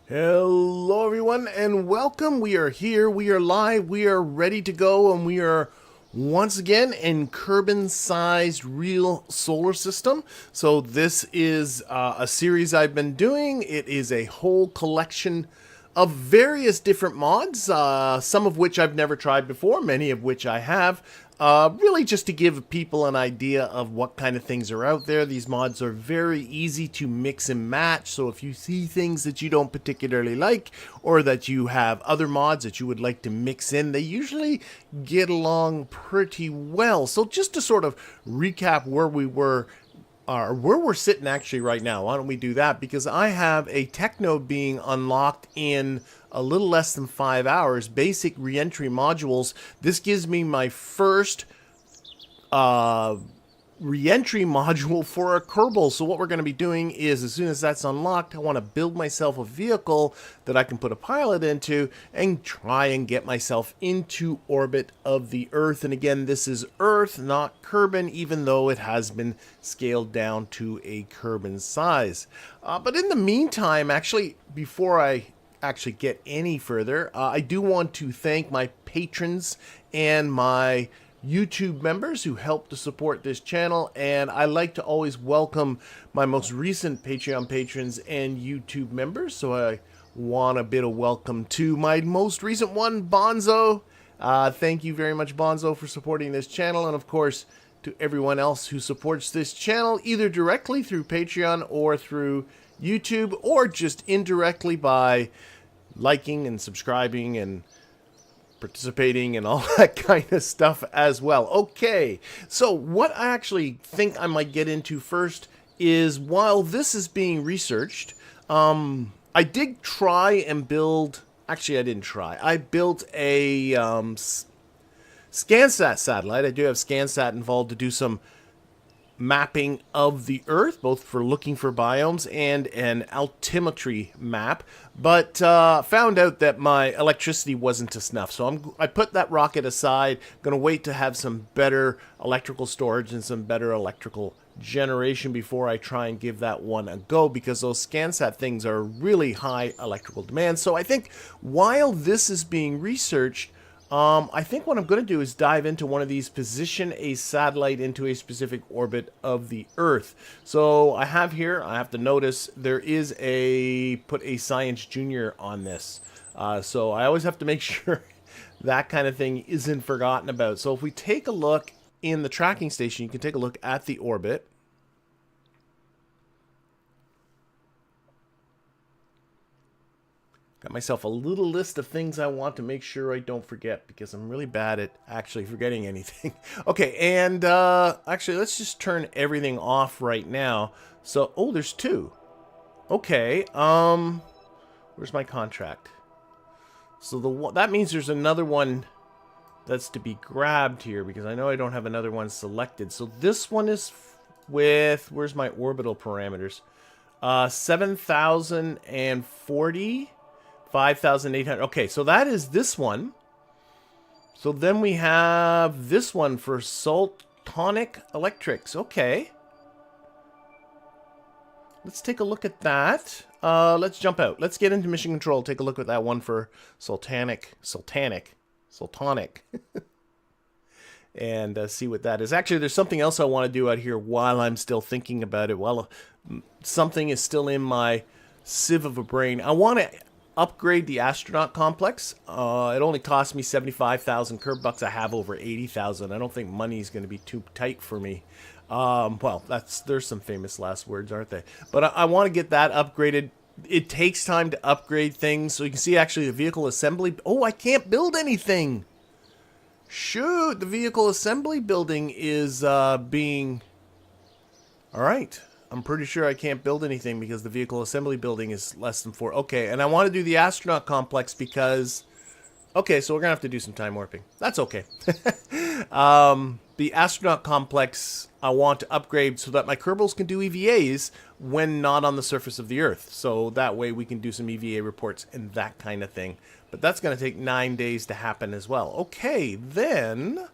Hello everyone and welcome. We are here, we are live, we are ready to go, and we are once again in Kerbin-sized real solar system. So this is a series I've been doing. It is a whole collection of various different mods, some of which I've never tried before, many of which I have. Really just to give people an idea of what kind of things are out there. These mods are very easy to mix and match, so if you see things that you don't particularly like, or that you have other mods that you would like to mix in, they usually get along pretty well. So just to sort of recap where we were, where we're sitting actually right now, why don't we do that? Because I have a tech node being unlocked in a little less than 5 hours, basic reentry modules. This gives me my first reentry module for a Kerbal. So what we're going to be doing is, as soon as that's unlocked, I want to build myself a vehicle that I can put a pilot into and try and get myself into orbit of the Earth. And again, this is Earth, not Kerbin, even though it has been scaled down to a Kerbin size. But in the meantime, actually, before I actually get any further, I do want to thank my patrons and my YouTube members who help to support this channel, and I like to always welcome my most recent Patreon patrons and YouTube members. So I want a bit of welcome to my most recent one, Bonzo. Thank you very much, Bonzo, for supporting this channel, and of course to everyone else who supports this channel either directly through Patreon or through YouTube, or just indirectly by liking and subscribing and participating and all that kind of stuff as well. Okay, so what I actually think I might get into first is, while this is being researched, I did try and build, actually I didn't try, I built a SCANsat satellite. I do have SCANsat involved to do some mapping of the Earth, both for looking for biomes and an altimetry map, but found out that my electricity wasn't to snuff. So I put that rocket aside, gonna wait to have some better electrical storage and some better electrical generation before I try and give that one a go, because those SCANsat things are really high electrical demand. So I think while this is being researched, I think what I'm going to do is dive into one of these, position a satellite into a specific orbit of the Earth. So I have here, I have to notice, there is a, put a Science Junior on this. So I always have to make sure that kind of thing isn't forgotten about. So if we take a look in the tracking station, you can take a look at the orbit. Got myself a little list of things I want to make sure I don't forget, because I'm really bad at actually forgetting anything. Okay, and actually, let's just turn everything off right now. So, oh, there's two. Okay, where's my contract? So that means there's another one that's to be grabbed here, because I know I don't have another one selected. So this one is with, where's my orbital parameters? 7,040. 5,800. Okay, so that is this one. So then we have this one for Sultonic Electrics. Okay. Let's take a look at that. Let's jump out. Let's get into mission control. Take a look at that one for Sultonic. And see what that is. Actually, there's something else I want to do out here while I'm still thinking about it. While something is still in my sieve of a brain. I want to upgrade the astronaut complex. It only cost me 75,000 Kerb bucks. I have over 80,000. I don't think money is going to be too tight for me. Well, there's some famous last words, aren't they? But I want to get that upgraded. It takes time to upgrade things. So you can see actually the vehicle assembly. Oh, I can't build anything. Shoot, the vehicle assembly building is being... All right. I'm pretty sure I can't build anything because the vehicle assembly building is less than 4. Okay, and I want to do the astronaut complex because... Okay, so we're going to have to do some time warping. That's okay. The astronaut complex I want to upgrade so that my Kerbals can do EVAs when not on the surface of the Earth. So that way we can do some EVA reports and that kind of thing. But that's going to take 9 days to happen as well. Okay, then...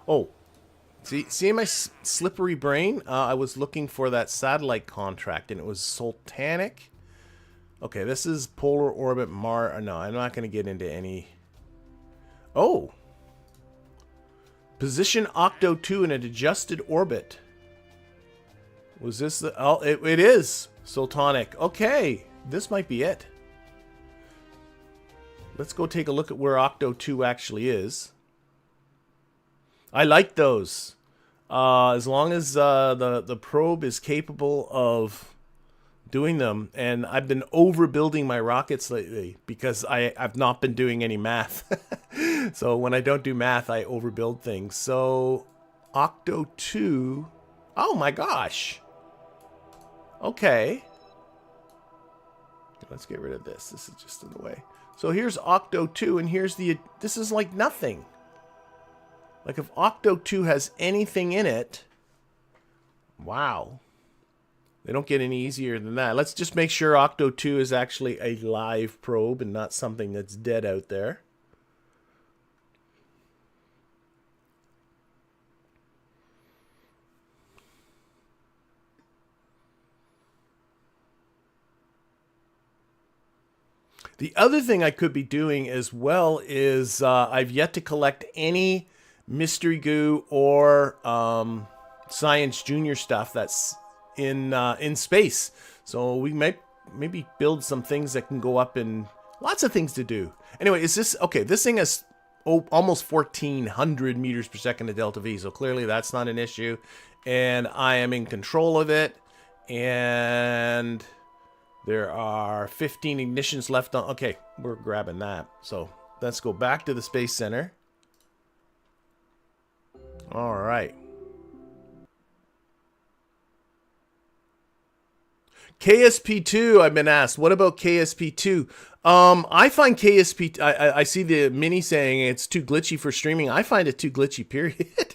Oh... See my slippery brain? I was looking for that satellite contract, and it was Sultanic. Okay, this is polar orbit MOAR. No, I'm not going to get into any. Oh. Position Octo 2 in an adjusted orbit. Was this the... Oh, it is. Sultanic. Okay. This might be it. Let's go take a look at where Octo 2 actually is. I like those. As long as the probe is capable of doing them. And I've been overbuilding my rockets lately because I've not been doing any math. So when I don't do math, I overbuild things. So Octo 2. Oh my gosh. Okay. Let's get rid of this. This is just in the way. So here's Octo 2 and here's the... This is like nothing. Like if Octo 2 has anything in it... Wow. They don't get any easier than that. Let's just make sure Octo 2 is actually a live probe and not something that's dead out there. The other thing I could be doing as well is I've yet to collect any Mystery Goo or Science Junior stuff that's in space. So we might maybe build some things that can go up in... Lots of things to do. Anyway, is this... Okay, this thing has almost 1,400 meters per second of delta V. So clearly that's not an issue. And I am in control of it. And... There are 15 ignitions left on... Okay, we're grabbing that. So let's go back to the Space Center. All right. KSP2, I've been asked. What about KSP2? I find KSP... I see the mini saying it's too glitchy for streaming. I find it too glitchy, period.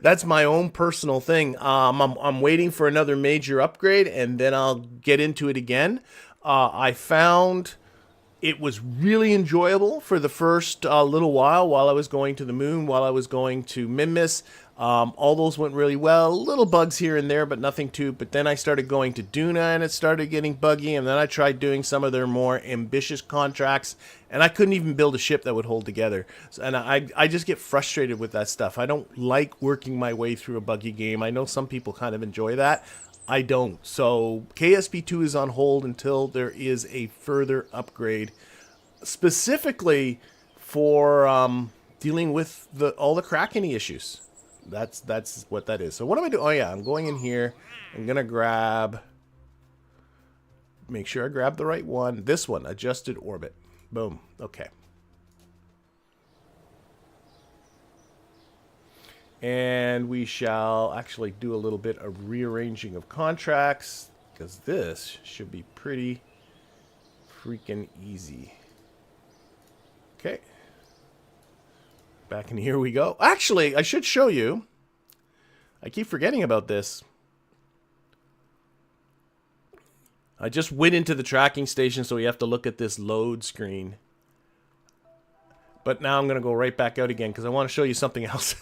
That's my own personal thing. I'm waiting for another major upgrade, and then I'll get into it again. I found it was really enjoyable for the first little while I was going to the moon, while I was going to Minmus. All those went really well. Little bugs here and there, but nothing too. But then I started going to Duna, and it started getting buggy. And then I tried doing some of their more ambitious contracts, and I couldn't even build a ship that would hold together. And I just get frustrated with that stuff. I don't like working my way through a buggy game. I know some people kind of enjoy that. I don't. So KSP2 is on hold until there is a further upgrade, specifically for dealing with all the Kraken issues. That's what that is. So what am I doing? Oh yeah, I'm going in here. I'm gonna grab... Make sure I grab the right one. This one, adjusted orbit. Boom. Okay. And we shall actually do a little bit of rearranging of contracts, because this should be pretty freaking easy. Okay. Back in here we go. Actually, I should show you. I keep forgetting about this. I just went into the tracking station, so we have to look at this load screen. But now I'm going to go right back out again because I want to show you something else.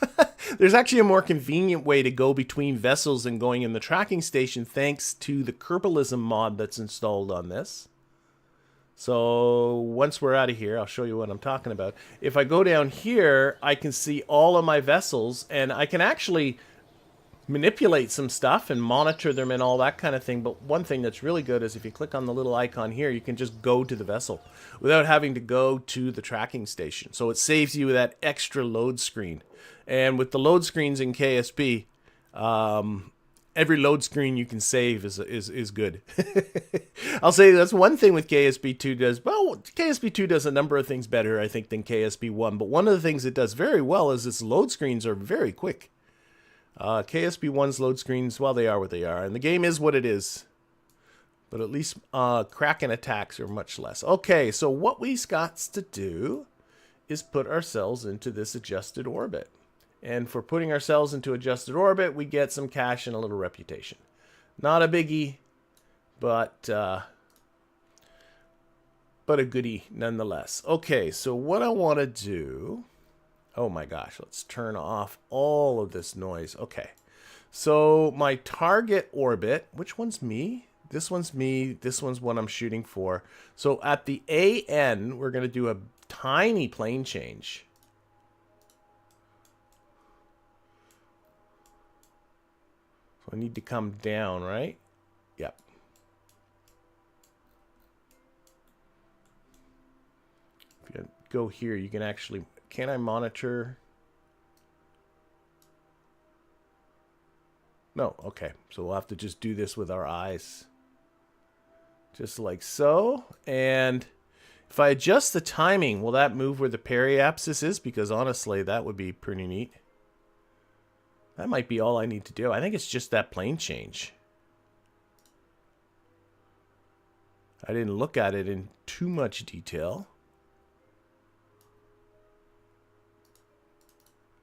There's actually a more convenient way to go between vessels than going in the tracking station thanks to the Kerbalism mod that's installed on this. So once we're out of here, I'll show you what I'm talking about. If I go down here, I can see all of my vessels, and I can actually manipulate some stuff and monitor them and all that kind of thing. But one thing that's really good is if you click on the little icon here, you can just go to the vessel without having to go to the tracking station. So it saves you that extra load screen. And with the load screens in KSP, every load screen you can save is good. I'll say that's one thing with KSP2 does. Well, KSP2 does a number of things better, I think, than KSP1. But one of the things it does very well is its load screens are very quick. KSP1's load screens, well, they are what they are. And the game is what it is. But at least Kraken attacks are much less. Okay, so what we got to do is put ourselves into this adjusted orbit. And for putting ourselves into adjusted orbit, we get some cash and a little reputation. Not a biggie, but a goodie nonetheless. Okay, so what I want to do... Oh my gosh, let's turn off all of this noise. Okay, so my target orbit, which one's me? This one's me. This one's what I'm shooting for. So at the AN, we're going to do a tiny plane change. So I need to come down, right? Yep. If you go here, you can actually... Can I monitor... No, okay. So we'll have to just do this with our eyes. Just like so. And if I adjust the timing, will that move where the periapsis is? Because honestly, that would be pretty neat. That might be all I need to do. I think it's just that plane change. I didn't look at it in too much detail.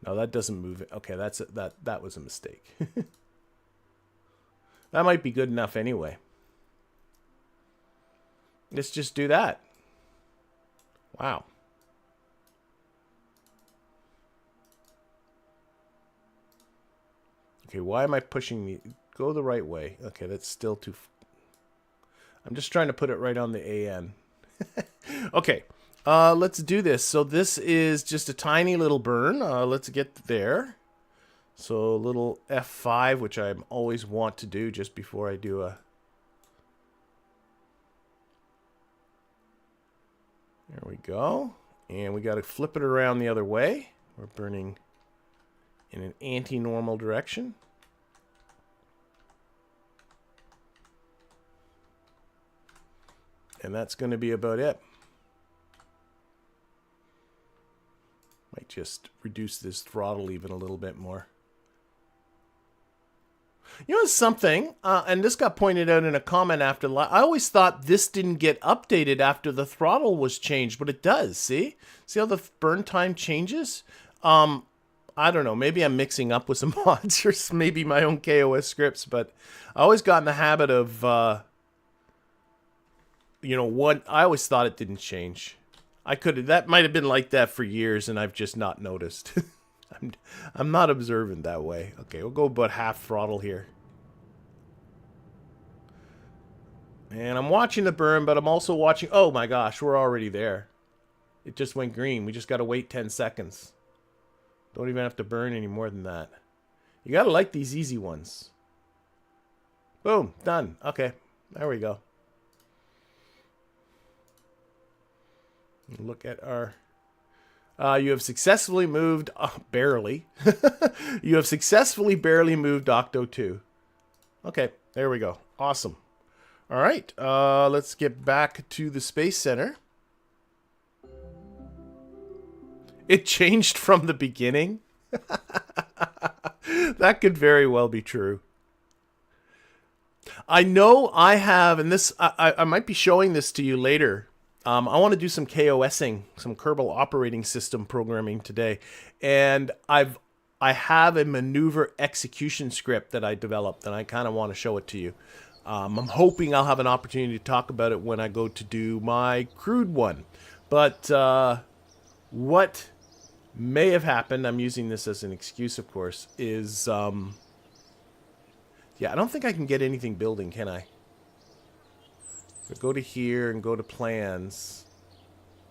No, that doesn't move it. Okay, that was a mistake. That might be good enough anyway. Let's just do that. Wow. Okay, why am I pushing me? Go the right way. Okay, that's still too... I'm just trying to put it right on the AN. Okay, let's do this. So this is just a tiny little burn. Let's get there. So a little F5, which I always want to do just before I do a... There we go. And we got to flip it around the other way. We're burning in an anti-normal direction. And that's going to be about it. Might just reduce this throttle even a little bit more. You know something, and this got pointed out in a comment after I always thought this didn't get updated after the throttle was changed, but it does, see? See how the burn time changes? I don't know, maybe I'm mixing up with some mods or maybe my own kOS scripts, but I always got in the habit of, you know, what I always thought it didn't change. That might have been like that for years and I've just not noticed. I'm not observant that way. Okay, we'll go about half throttle here. And I'm watching the burn, but I'm also watching... Oh my gosh, we're already there. It just went green. We just got to wait 10 seconds. Don't even have to burn any more than that. You got to like these easy ones. Boom, done. Okay, there we go. Look at our... you have successfully moved... barely. You have successfully barely moved Octo 2. Okay, there we go. Awesome. All right, let's get back to the Space Center. It changed from the beginning? That could very well be true. I know I have, and this I might be showing this to you later. I want to do some kOSing, some Kerbal operating system programming today, and I have a maneuver execution script that I developed, and I kind of want to show it to you. I'm hoping I'll have an opportunity to talk about it when I go to do my crude one. But what may have happened, I'm using this as an excuse, of course, is, yeah, I don't think I can get anything building, can I? If I go to here and go to plans,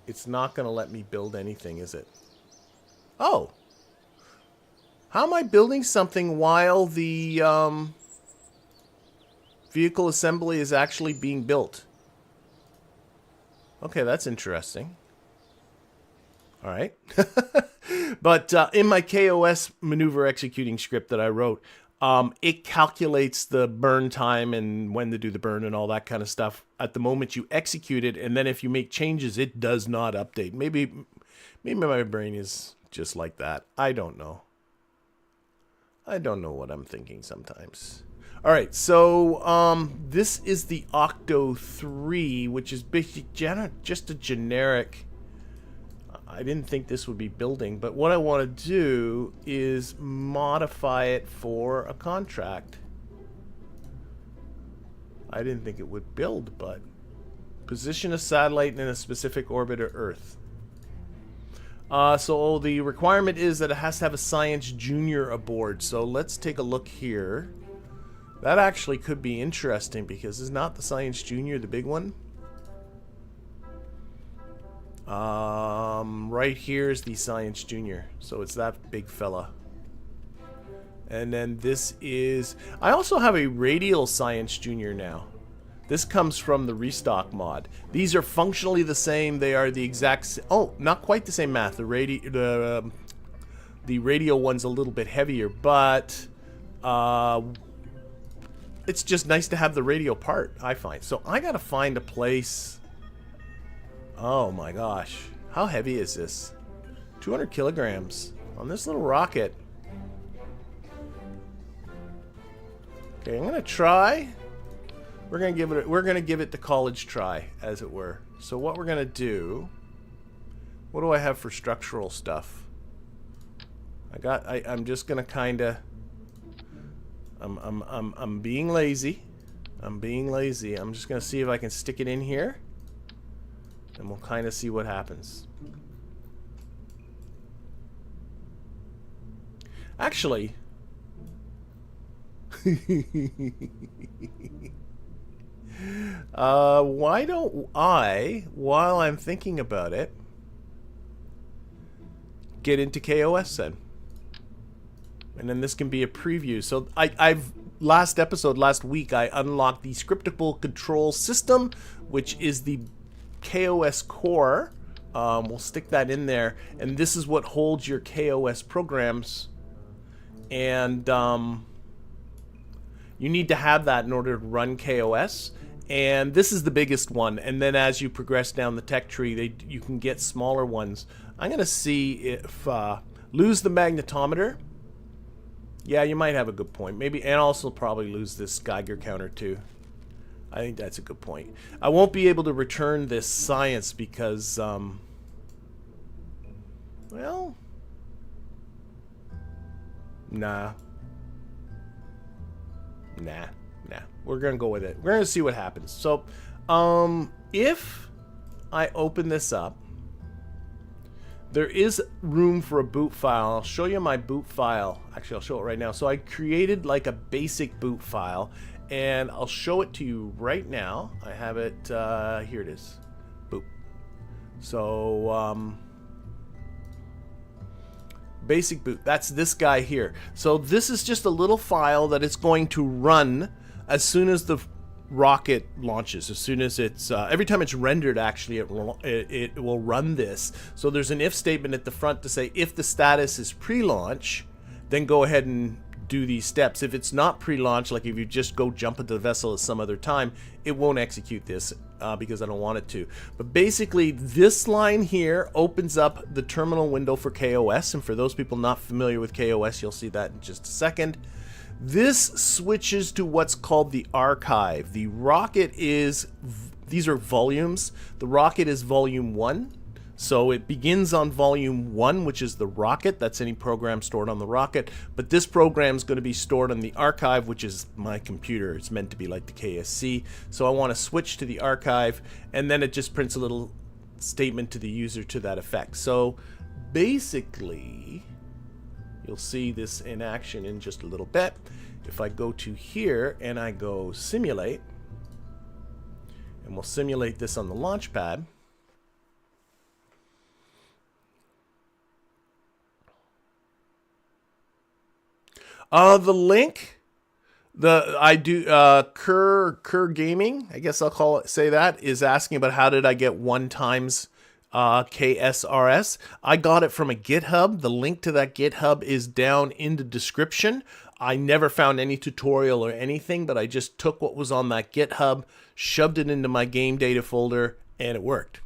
it's not going to let me build anything, is it? Oh! How am I building something while the vehicle assembly is actually being built? Okay, that's interesting. All right. But in my kOS maneuver executing script that I wrote, it calculates the burn time and when to do the burn and all that kind of stuff at the moment you execute it, and then if you make changes, it does not update. Maybe my brain is just like that. I don't know. I don't know what I'm thinking sometimes. All right, so this is the Octo 3, which is just a generic... I didn't think this would be building, but what I want to do is modify it for a contract. I didn't think it would build, but position a satellite in a specific orbit of Earth. So the requirement is that it has to have a Science Junior aboard. So let's take a look here. That actually could be interesting because is not the Science Junior the big one? Right here is the Science Junior. So it's that big fella. And then this is... I also have a Radial Science Junior now. This comes from the Restock mod. These are functionally the same. They are the exact... Oh, not quite the same math. The Radial one's a little bit heavier, but... it's just nice to have the Radial part, I find. So I gotta find a place... Oh my gosh. How heavy is this? 200 kilograms on this little rocket. Okay, I'm gonna try. We're gonna give it the college try, as it were. So what we're gonna do? What do I have for structural stuff? I'm just gonna kinda. I'm being lazy. I'm being lazy. I'm just gonna see if I can stick it in here, and we'll kind of see what happens. Actually. Why don't I, while I'm thinking about it, get into kOS then? And then this can be a preview. So last week, I unlocked the Scriptable control system, which is the kOS core. We'll stick that in there. And this is what holds your kOS programs. And you need to have that in order to run kOS. And this is the biggest one. And then as you progress down the tech tree, you can get smaller ones. I'm going to see if... lose the magnetometer. Yeah, you might have a good point. Maybe, and also probably lose this Geiger counter too. I think that's a good point. I won't be able to return this science because, well... Nah. We're gonna go with it. We're gonna see what happens. So, if I open this up, there is room for a boot file. I'll show you my boot file. Actually, I'll show it right now. So I created like a basic boot file, and I'll show it to you right now. I have it, here it is. Boot. So, basic boot. That's this guy here. So this is just a little file that it's going to run as soon as the rocket launches. As soon as it's every time it's rendered, actually it will run this. So there's an if statement at the front to say if the status is pre-launch, then go ahead and do these steps. If it's not pre-launch, like if you just go jump into the vessel at some other time, it won't execute this because I don't want it to. But basically this line here opens up the terminal window for kOS, and for those people not familiar with kOS, you'll see that in just a second. This switches to what's called the archive. The rocket is, these are volumes. The rocket is volume 1. So it begins on volume 1, which is the rocket. That's any program stored on the rocket. But this program is going to be stored on the archive, which is my computer. It's meant to be like the KSC. So I want to switch to the archive, and then it just prints a little statement to the user to that effect. So basically, you'll see this in action in just a little bit. If I go to here and I go simulate, and we'll simulate this on the launch pad. The link, Kerr Gaming, I guess I'll say that, is asking about how did I get 1 times KSRS. I got it from a GitHub. The link to that GitHub is down in the description. I never found any tutorial or anything, but I just took what was on that GitHub, shoved it into my game data folder, and it worked.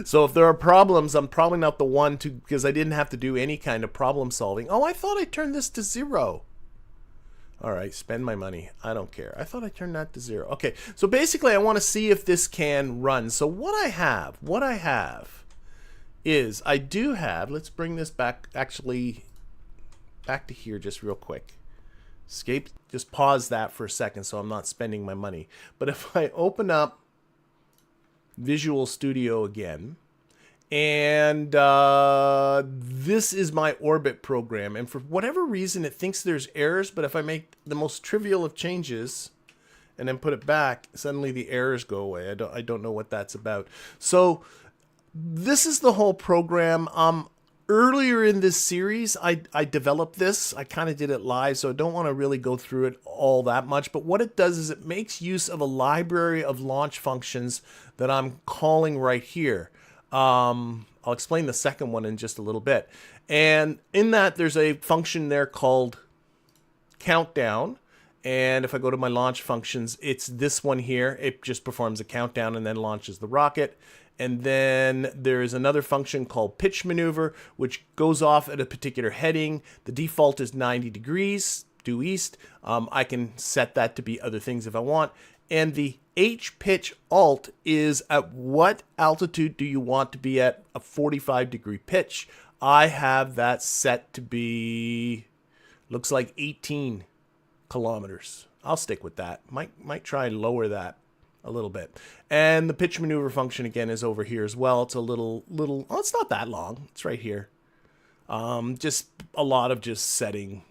So if there are problems, I'm probably not the one to, because I didn't have to do any kind of problem solving. Oh, I thought I turned this to 0. All right, spend my money. I don't care. I thought I turned that to 0. Okay, so basically I want to see if this can run. So what I have is I do have, let's bring this back, actually back to here just real quick. Escape, just pause that for a second so I'm not spending my money. But if I open up Visual Studio again, And this is my orbit program. And for whatever reason, it thinks there's errors. But if I make the most trivial of changes and then put it back, suddenly the errors go away. I don't know what that's about. So this is the whole program. Earlier in this series, I developed this. I kind of did it live, so I don't want to really go through it all that much. But what it does is it makes use of a library of launch functions that I'm calling right here. I'll explain the second one in just a little bit. And in that, there's a function there called countdown. And if I go to my launch functions, it's this one here. It just performs a countdown and then launches the rocket. And then there is another function called pitch maneuver, which goes off at a particular heading. The default is 90 degrees due east. I can set that to be other things if I want. And the H pitch alt is at what altitude do you want to be at a 45-degree pitch. I have that set to be, looks like 18 kilometers. I'll stick with that. Might try and lower that a little bit. And the pitch maneuver function again is over here as well. It's a little, oh, it's not that long. It's right here. Just a lot of just setting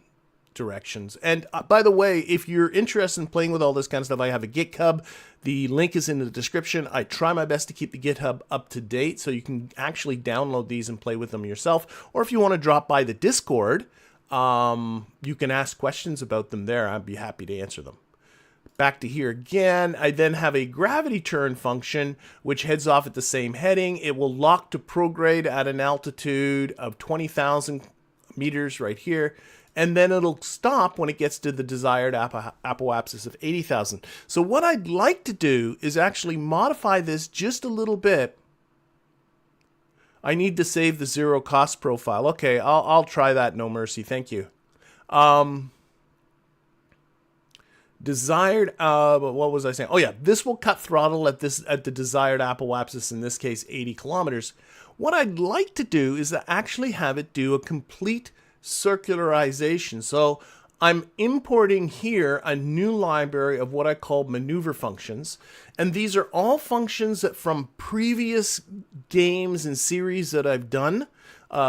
directions. And by the way, if you're interested in playing with all this kind of stuff, I have a GitHub. The link is in the description. I try my best to keep the GitHub up to date so you can actually download these and play with them yourself. Or if you want to drop by the Discord, you can ask questions about them there. I'd be happy to answer them. Back to here again, I then have a gravity turn function which heads off at the same heading. It will lock to prograde at an altitude of 20,000 meters right here. And then it'll stop when it gets to the desired apoapsis of 80,000. So what I'd like to do is actually modify this just a little bit. I need to save the zero cost profile. Okay, I'll try that, no mercy, thank you. Desired, what was I saying? Oh yeah, this will cut throttle at the desired apoapsis, in this case 80 kilometers. What I'd like to do is to actually have it do a complete circularization. So I'm importing here a new library of what I call maneuver functions. And these are all functions that from previous games and series that I've done.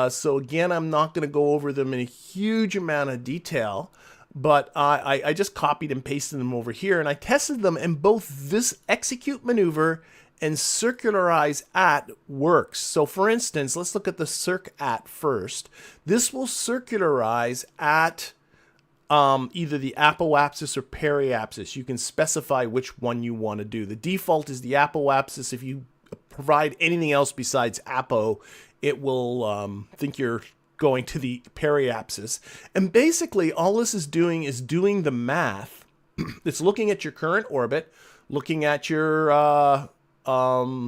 So again, I'm not going to go over them in a huge amount of detail. But I just copied and pasted them over here, and I tested them, and both this execute maneuver and circularize at works. So for instance, let's look at the circ at first. This will circularize at either the apoapsis or periapsis. You can specify which one you want to do. The default is the apoapsis. If you provide anything else besides apo, it will think you're going to the periapsis. And basically all this is doing the math. It's looking at your current orbit, looking at your apoapsis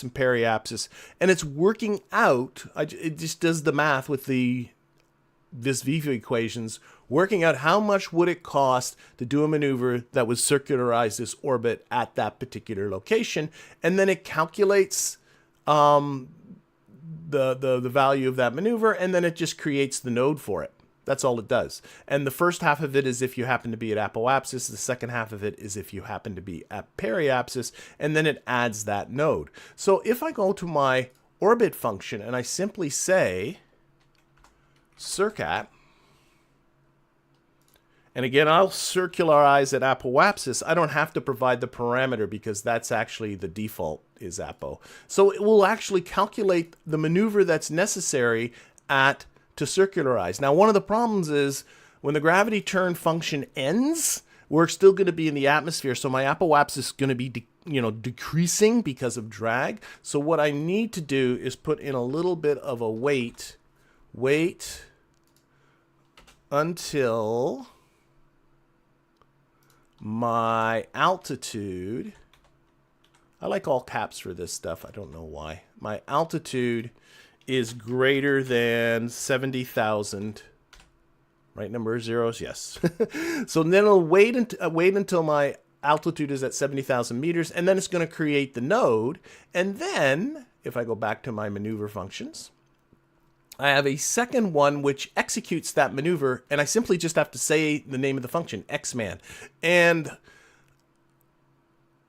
and periapsis, and it's working out. It just does the math with this Viva equations, working out how much would it cost to do a maneuver that would circularize this orbit at that particular location, and then it calculates the value of that maneuver, and then it just creates the node for it. That's all it does. And the first half of it is if you happen to be at apoapsis. The second half of it is if you happen to be at periapsis, and then it adds that node. So if I go to my orbit function and I simply say circat, and again, I'll circularize at apoapsis. I don't have to provide the parameter because that's actually the default is apo. So it will actually calculate the maneuver that's necessary to circularize. Now, one of the problems is when the gravity turn function ends, we're still going to be in the atmosphere. So my apoapsis is going to be decreasing because of drag. So what I need to do is put in a little bit of a wait until my altitude, I like all caps for this stuff, I don't know why. My altitude is greater than 70,000. Right number of zeros? Yes. So then it'll wait until my altitude is at 70,000 meters, and then it's going to create the node. And then, if I go back to my maneuver functions, I have a second one which executes that maneuver, and I simply just have to say the name of the function, xman. And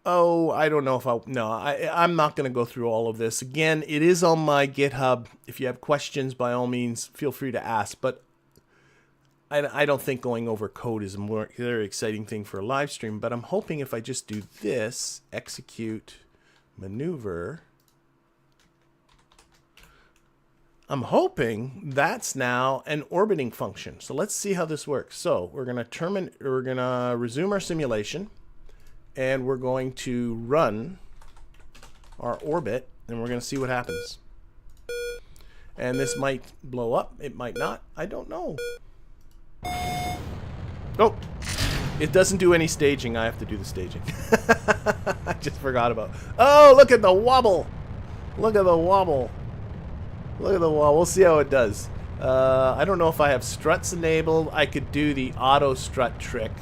Oh, I don't know if I'm not going to go through all of this. Again, it is on my GitHub. If you have questions, by all means, feel free to ask. But I don't think going over code is a very exciting thing for a live stream. But I'm hoping if I just do this, execute, maneuver, I'm hoping that's now an orbiting function. So let's see how this works. So we're going to resume our simulation. And we're going to run our orbit, and we're going to see what happens. And this might blow up. It might not. I don't know. Oh, it doesn't do any staging. I have to do the staging. I just forgot about it. Oh, look at the wobble. Look at the wobble. Look at the wobble. We'll see how it does. I don't know if I have struts enabled. I could do the auto strut trick.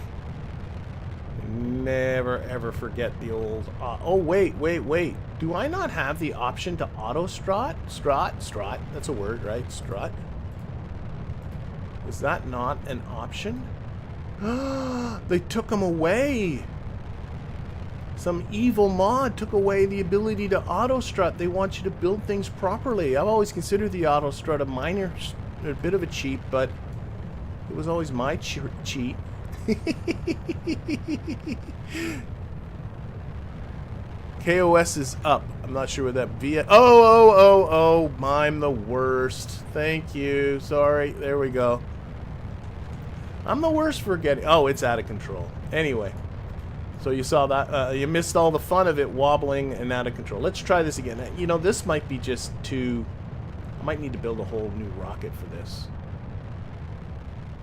Never ever forget the old oh wait, do I not have the option to auto strut? Strut, that's a word, right? Strut. Is that not an option? They took them away. Some evil mod took away the ability to auto strut. They want you to build things properly. I've always considered the auto strut a bit of a cheat, but it was always my cheat. kOS is up. I'm not sure what that via. Oh, I'm the worst. Thank you. Sorry. There we go. I'm the worst for getting. Oh, it's out of control. Anyway, so you saw that. You missed all the fun of it wobbling and out of control. Let's try this again. You know, this might be just too. I might need to build a whole new rocket for this.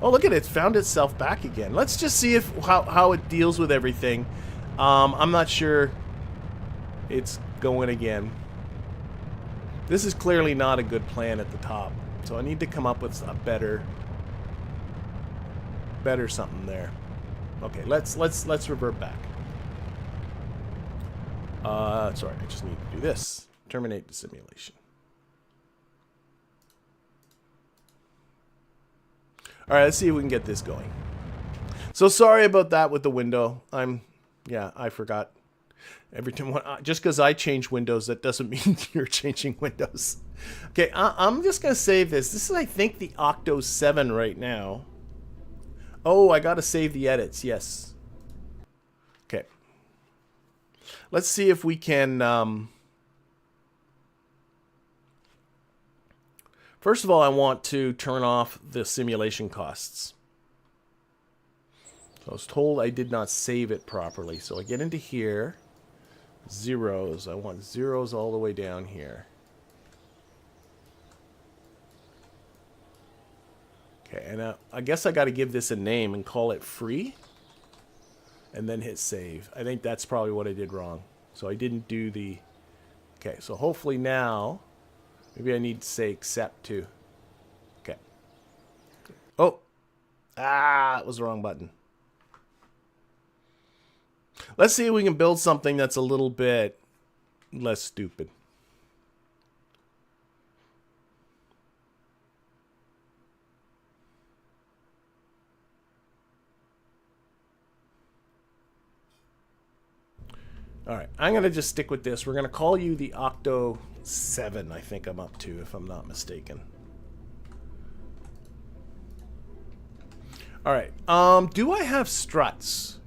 Oh, look at it. It's found itself back again. Let's just see if how it deals with everything. I'm not sure it's going again. This is clearly not a good plan at the top. So I need to come up with a better something there. Okay, let's revert back. Sorry, I just need to do this. Terminate the simulation. All right, let's see if we can get this going. So sorry about that with the window. I forgot. Every time, just because I change windows, that doesn't mean you're changing windows. Okay, I'm just going to save this. This is, I think, the Octo 7 right now. Oh, I got to save the edits. Yes. Okay. Let's see if we can... First of all, I want to turn off the simulation costs. So I was told I did not save it properly. So I get into here. Zeros. I want zeros all the way down here. Okay, and I guess I got to give this a name and call it free. And then hit save. I think that's probably what I did wrong. So I didn't do the... Okay, so hopefully now... Maybe I need to say accept too. Okay. Oh! It was the wrong button. Let's see if we can build something that's a little bit less stupid. Alright, I'm going to just stick with this. We're going to call you the Octo 7, I think I'm up to, if I'm not mistaken. Alright, do I have struts?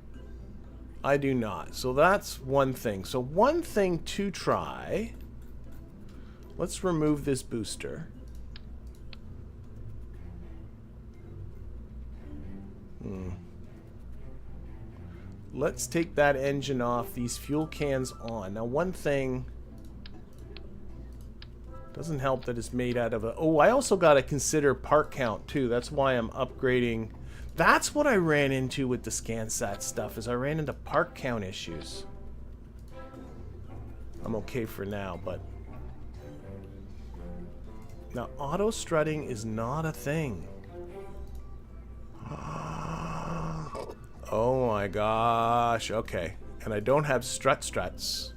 I do not. So that's one thing. So one thing to try. Let's remove this booster. Let's take that engine off. These fuel cans on. Now one thing... Doesn't help that it's made out of a... Oh, I also got to consider part count too. That's why I'm upgrading... That's what I ran into with the SCANsat stuff, is I ran into part count issues. I'm okay for now, but... Now, auto-strutting is not a thing. Oh my gosh, okay. And I don't have struts.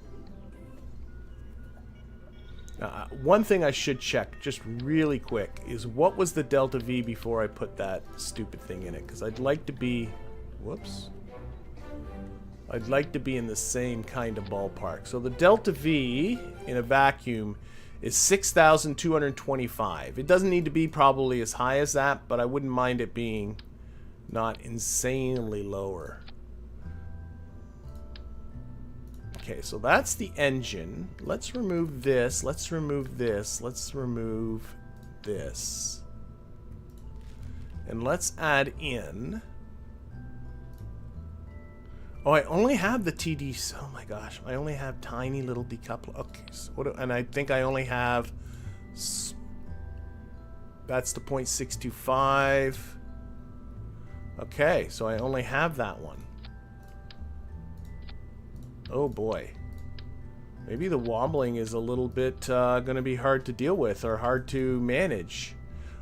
One thing I should check, just really quick, is what was the delta V before I put that stupid thing in it? Because I'd like to be... Whoops. I'd like to be in the same kind of ballpark. So the delta V in a vacuum is 6,225. It doesn't need to be probably as high as that, but I wouldn't mind it being not insanely lower. Okay, so that's the engine. Let's remove this. Let's remove this. Let's remove this. And let's add in... Oh, I only have the TD. Oh my gosh, I only have tiny little decoupler. Okay, so and I think I only have. That's the 0.625. Okay, so I only have that one. Oh boy, maybe the wobbling is a little bit going to be hard to deal with or hard to manage.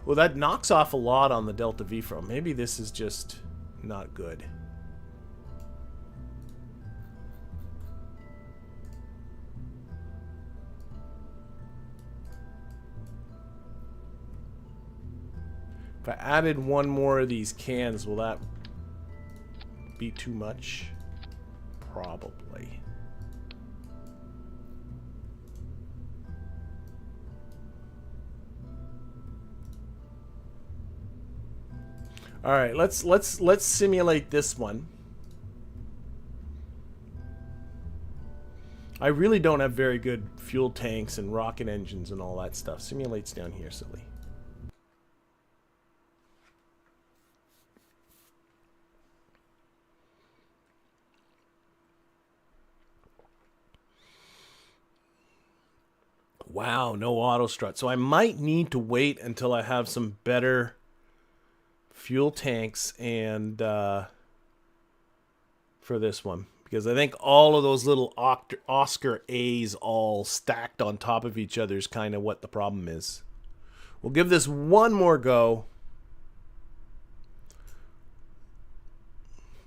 Well, that knocks off a lot on the Delta V from. Maybe this is just not good. If I added one more of these cans, will that be too much? Probably. All right, let's simulate this one. I really don't have very good fuel tanks and rocket engines and all that stuff. Simulate's down here, silly. Wow, no auto strut. So I might need to wait until I have some better fuel tanks and for this one, because I think all of those little Oscar A's all stacked on top of each other is kind of what the problem is. We'll give this one more go.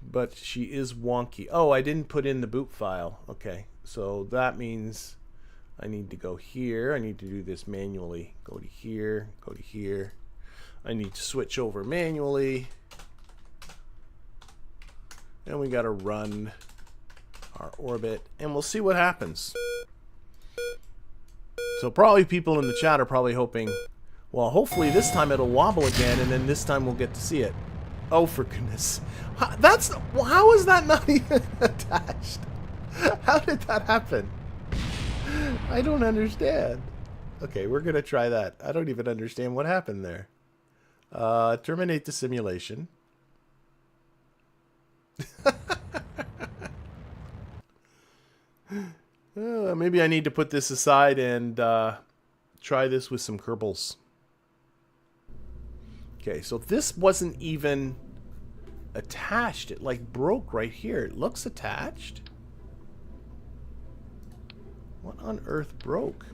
But she is wonky. Oh, I didn't put in the boot file. Okay, so that means I need to go here. I need to do this manually. Go to here, go to here. I need to switch over manually. And we got to run our orbit, and we'll see what happens. So probably people in the chat are probably hoping, well, hopefully this time it'll wobble again, and then this time we'll get to see it. Oh, for goodness. How is that not even attached? How did that happen? I don't understand. Okay, we're going to try that. I don't even understand what happened there. Terminate the simulation. Maybe I need to put this aside and try this with some Kerbals. Okay, so this wasn't even attached. It like broke right here. It looks attached. What on earth broke?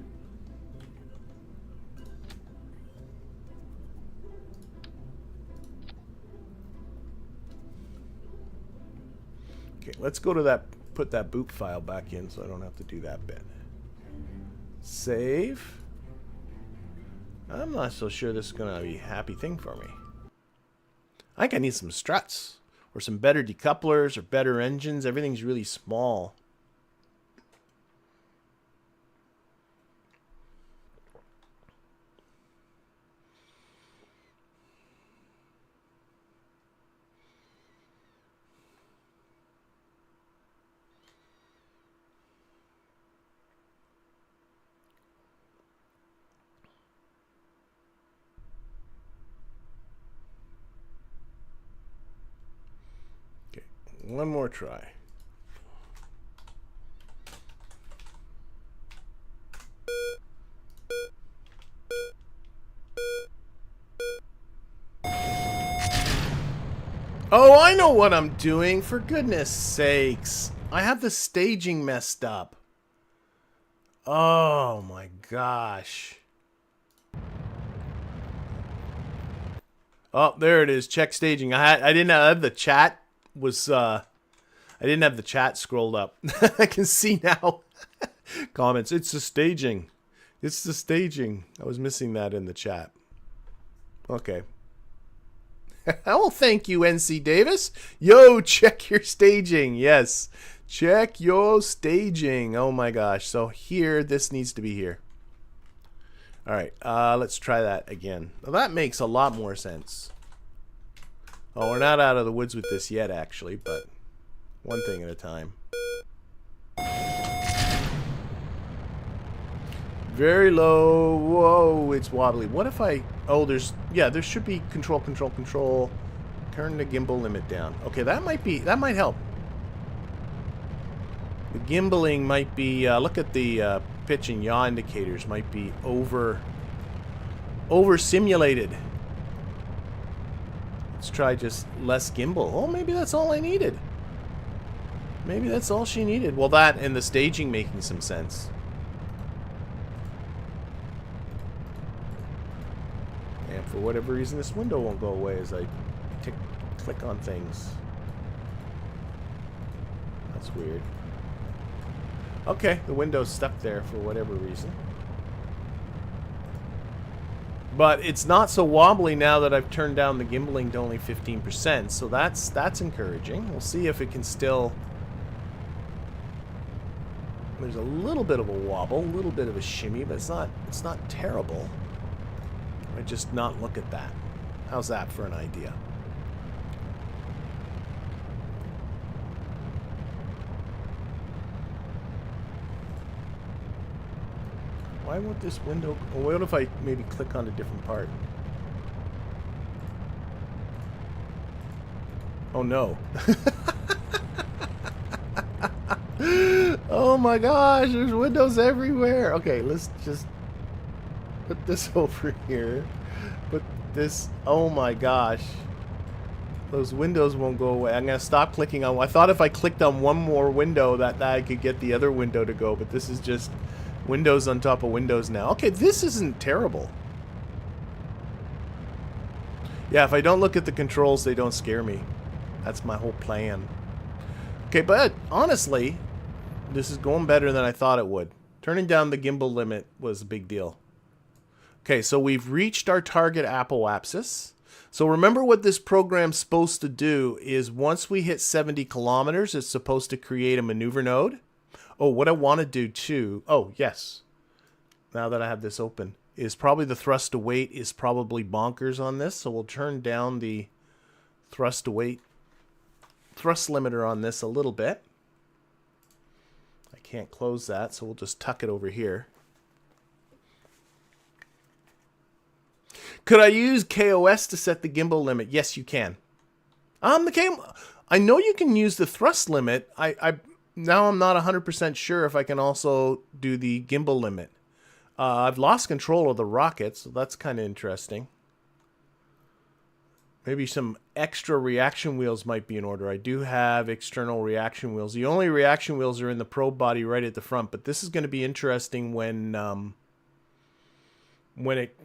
Okay, let's go to that, put that boot file back in so I don't have to do that bit. Save. I'm not so sure this is going to be a happy thing for me. I think I need some struts or some better decouplers or better engines. Everything's really small. One more try. Oh, I know what I'm doing. For goodness sakes. I have the staging messed up. Oh my gosh. Oh, there it is. Check staging. I didn't have the chat. I didn't have the chat scrolled up. I can see now. Comments. It's the staging. It's the staging. I was missing that in the chat. Okay. Oh, thank you, NC Davis. Yo, check your staging. Yes. Check your staging. Oh my gosh. So here, this needs to be here. All right, let's try that again. Well, that makes a lot more sense. Oh, we're not out of the woods with this yet, actually, but one thing at a time. Very low. Whoa, it's wobbly. What if I... Oh, there's... Yeah, there should be control, control, control. Turn the gimbal limit down. Okay, that might be... That might help. The gimbaling might be... look at the pitch and yaw indicators. Might be over-simulated. Let's try just less gimbal. Oh, maybe that's all I needed. Maybe that's all she needed. Well, that and the staging making some sense. And for whatever reason, this window won't go away as I click on things. That's weird. Okay, the window's stuck there for whatever reason. But it's not so wobbly now that I've turned down the gimbaling to only 15%, so that's encouraging. We'll see if it can still... There's a little bit of a wobble, a little bit of a shimmy, but it's not terrible. I just not look at that. How's that for an idea? Why won't this window... Oh, what if I maybe click on a different part? Oh no. Oh my gosh, there's windows everywhere. Okay, let's just put this over here. Put this... Oh my gosh. Those windows won't go away. I'm going to stop clicking on... I thought if I clicked on one more window that I could get the other window to go, but this is just... Windows on top of windows now. Okay, this isn't terrible. Yeah, if I don't look at the controls, they don't scare me. That's my whole plan. Okay, but honestly, this is going better than I thought it would. Turning down the gimbal limit was a big deal. Okay, so we've reached our target apoapsis. So remember what this program's supposed to do is once we hit 70 kilometers, it's supposed to create a maneuver node. Oh, what I want to do too... Oh, yes. Now that I have this open. Is probably the thrust to weight is probably bonkers on this. So we'll turn down the thrust to weight... Thrust limiter on this a little bit. I can't close that, so we'll just tuck it over here. Could I use kOS to set the gimbal limit? Yes, you can. I know you can use the thrust limit. Now I'm not 100% sure if I can also do the gimbal limit. I've lost control of the rocket, so that's kind of interesting. Maybe some extra reaction wheels might be in order. I do have external reaction wheels. The only reaction wheels are in the probe body right at the front, but this is going to be interesting when it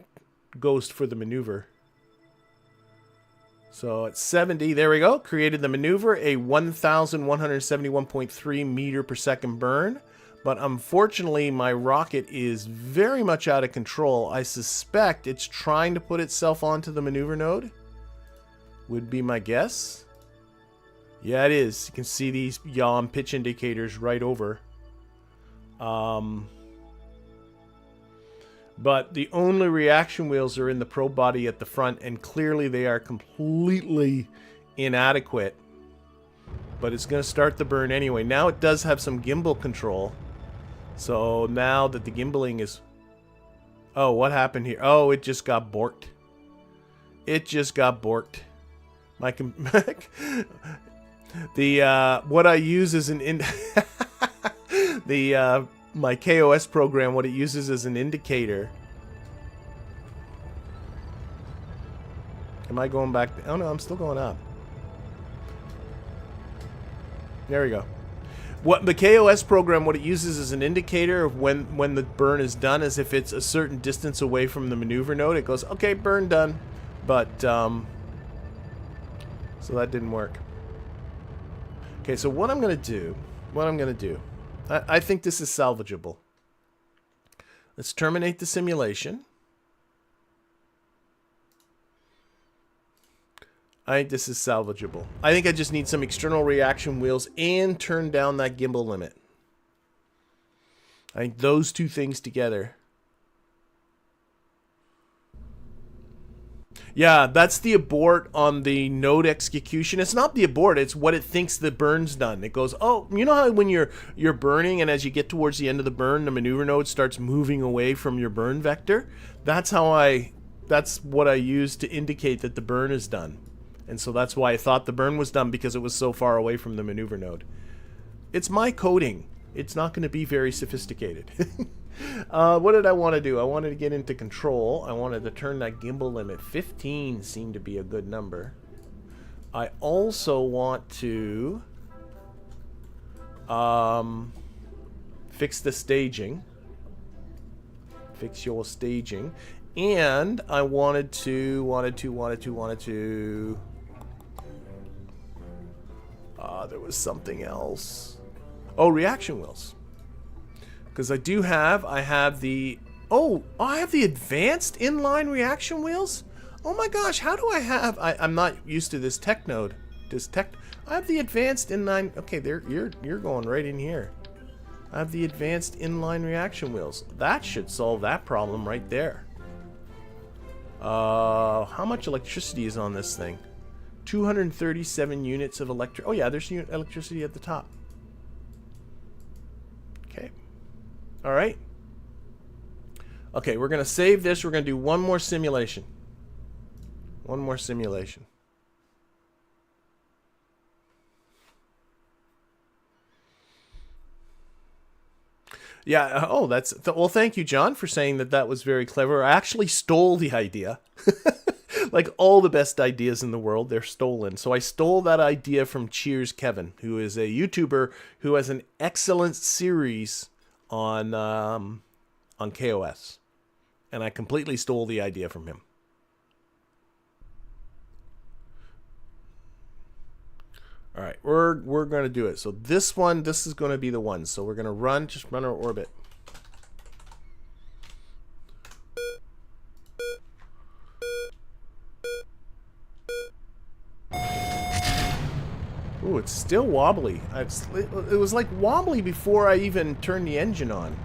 goes for the maneuver. So at 70, there we go. Created the maneuver, a 1,171.3 meter per second burn. But unfortunately, my rocket is very much out of control. I suspect it's trying to put itself onto the maneuver node. Would be my guess. Yeah, it is. You can see these yaw and pitch indicators right over. But the only reaction wheels are in the probe body at the front, and clearly they are completely inadequate. But it's going to start the burn anyway. Now it does have some gimbal control. So now that the gimbaling is... Oh, what happened here? Oh, it just got borked. It just got borked. My what I use is an... my kOS program, what it uses as an indicator. Am I going back? Oh no, I'm still going up. There we go. What the kOS program, what it uses as an indicator of when the burn is done, is if it's a certain distance away from the maneuver node, it goes, okay, burn done. But, so that didn't work. Okay, so what I'm going to do, I think this is salvageable. Let's terminate the simulation. I think this is salvageable. I think I just need some external reaction wheels and turn down that gimbal limit. I think those two things together. Yeah, that's the abort on the node execution. It's not the abort, it's what it thinks the burn's done. It goes, oh, you know how when you're burning and as you get towards the end of the burn, the maneuver node starts moving away from your burn vector? That's what I use to indicate that the burn is done. And so that's why I thought the burn was done, because it was so far away from the maneuver node. It's my coding. It's not going to be very sophisticated. What did I want to do? I wanted to get into control. I wanted to turn that gimbal limit. 15 seemed to be a good number. I also want to fix the staging. Fix your staging. And I wanted to there was something else. Oh, reaction wheels. Because I have the advanced inline reaction wheels? Oh my gosh, how do I have, I'm not used to this tech node. I have the advanced inline, okay, there, you're going right in here. I have the advanced inline reaction wheels. That should solve that problem right there. How much electricity is on this thing? 237 units of oh yeah, there's electricity at the top. Okay. All right. Okay, we're going to save this. We're going to do one more simulation. One more simulation. Yeah, oh, well, thank you, John, for saying that was very clever. I actually stole the idea. Like all the best ideas in the world, they're stolen. So I stole that idea from Cheers Kevin, who is a YouTuber who has an excellent series on kOS. And I completely stole the idea from him. All right, we're going to do it. So this is going to be the one. So we're going to just run our orbit. Ooh, it's still wobbly. It was like wobbly before I even turned the engine on.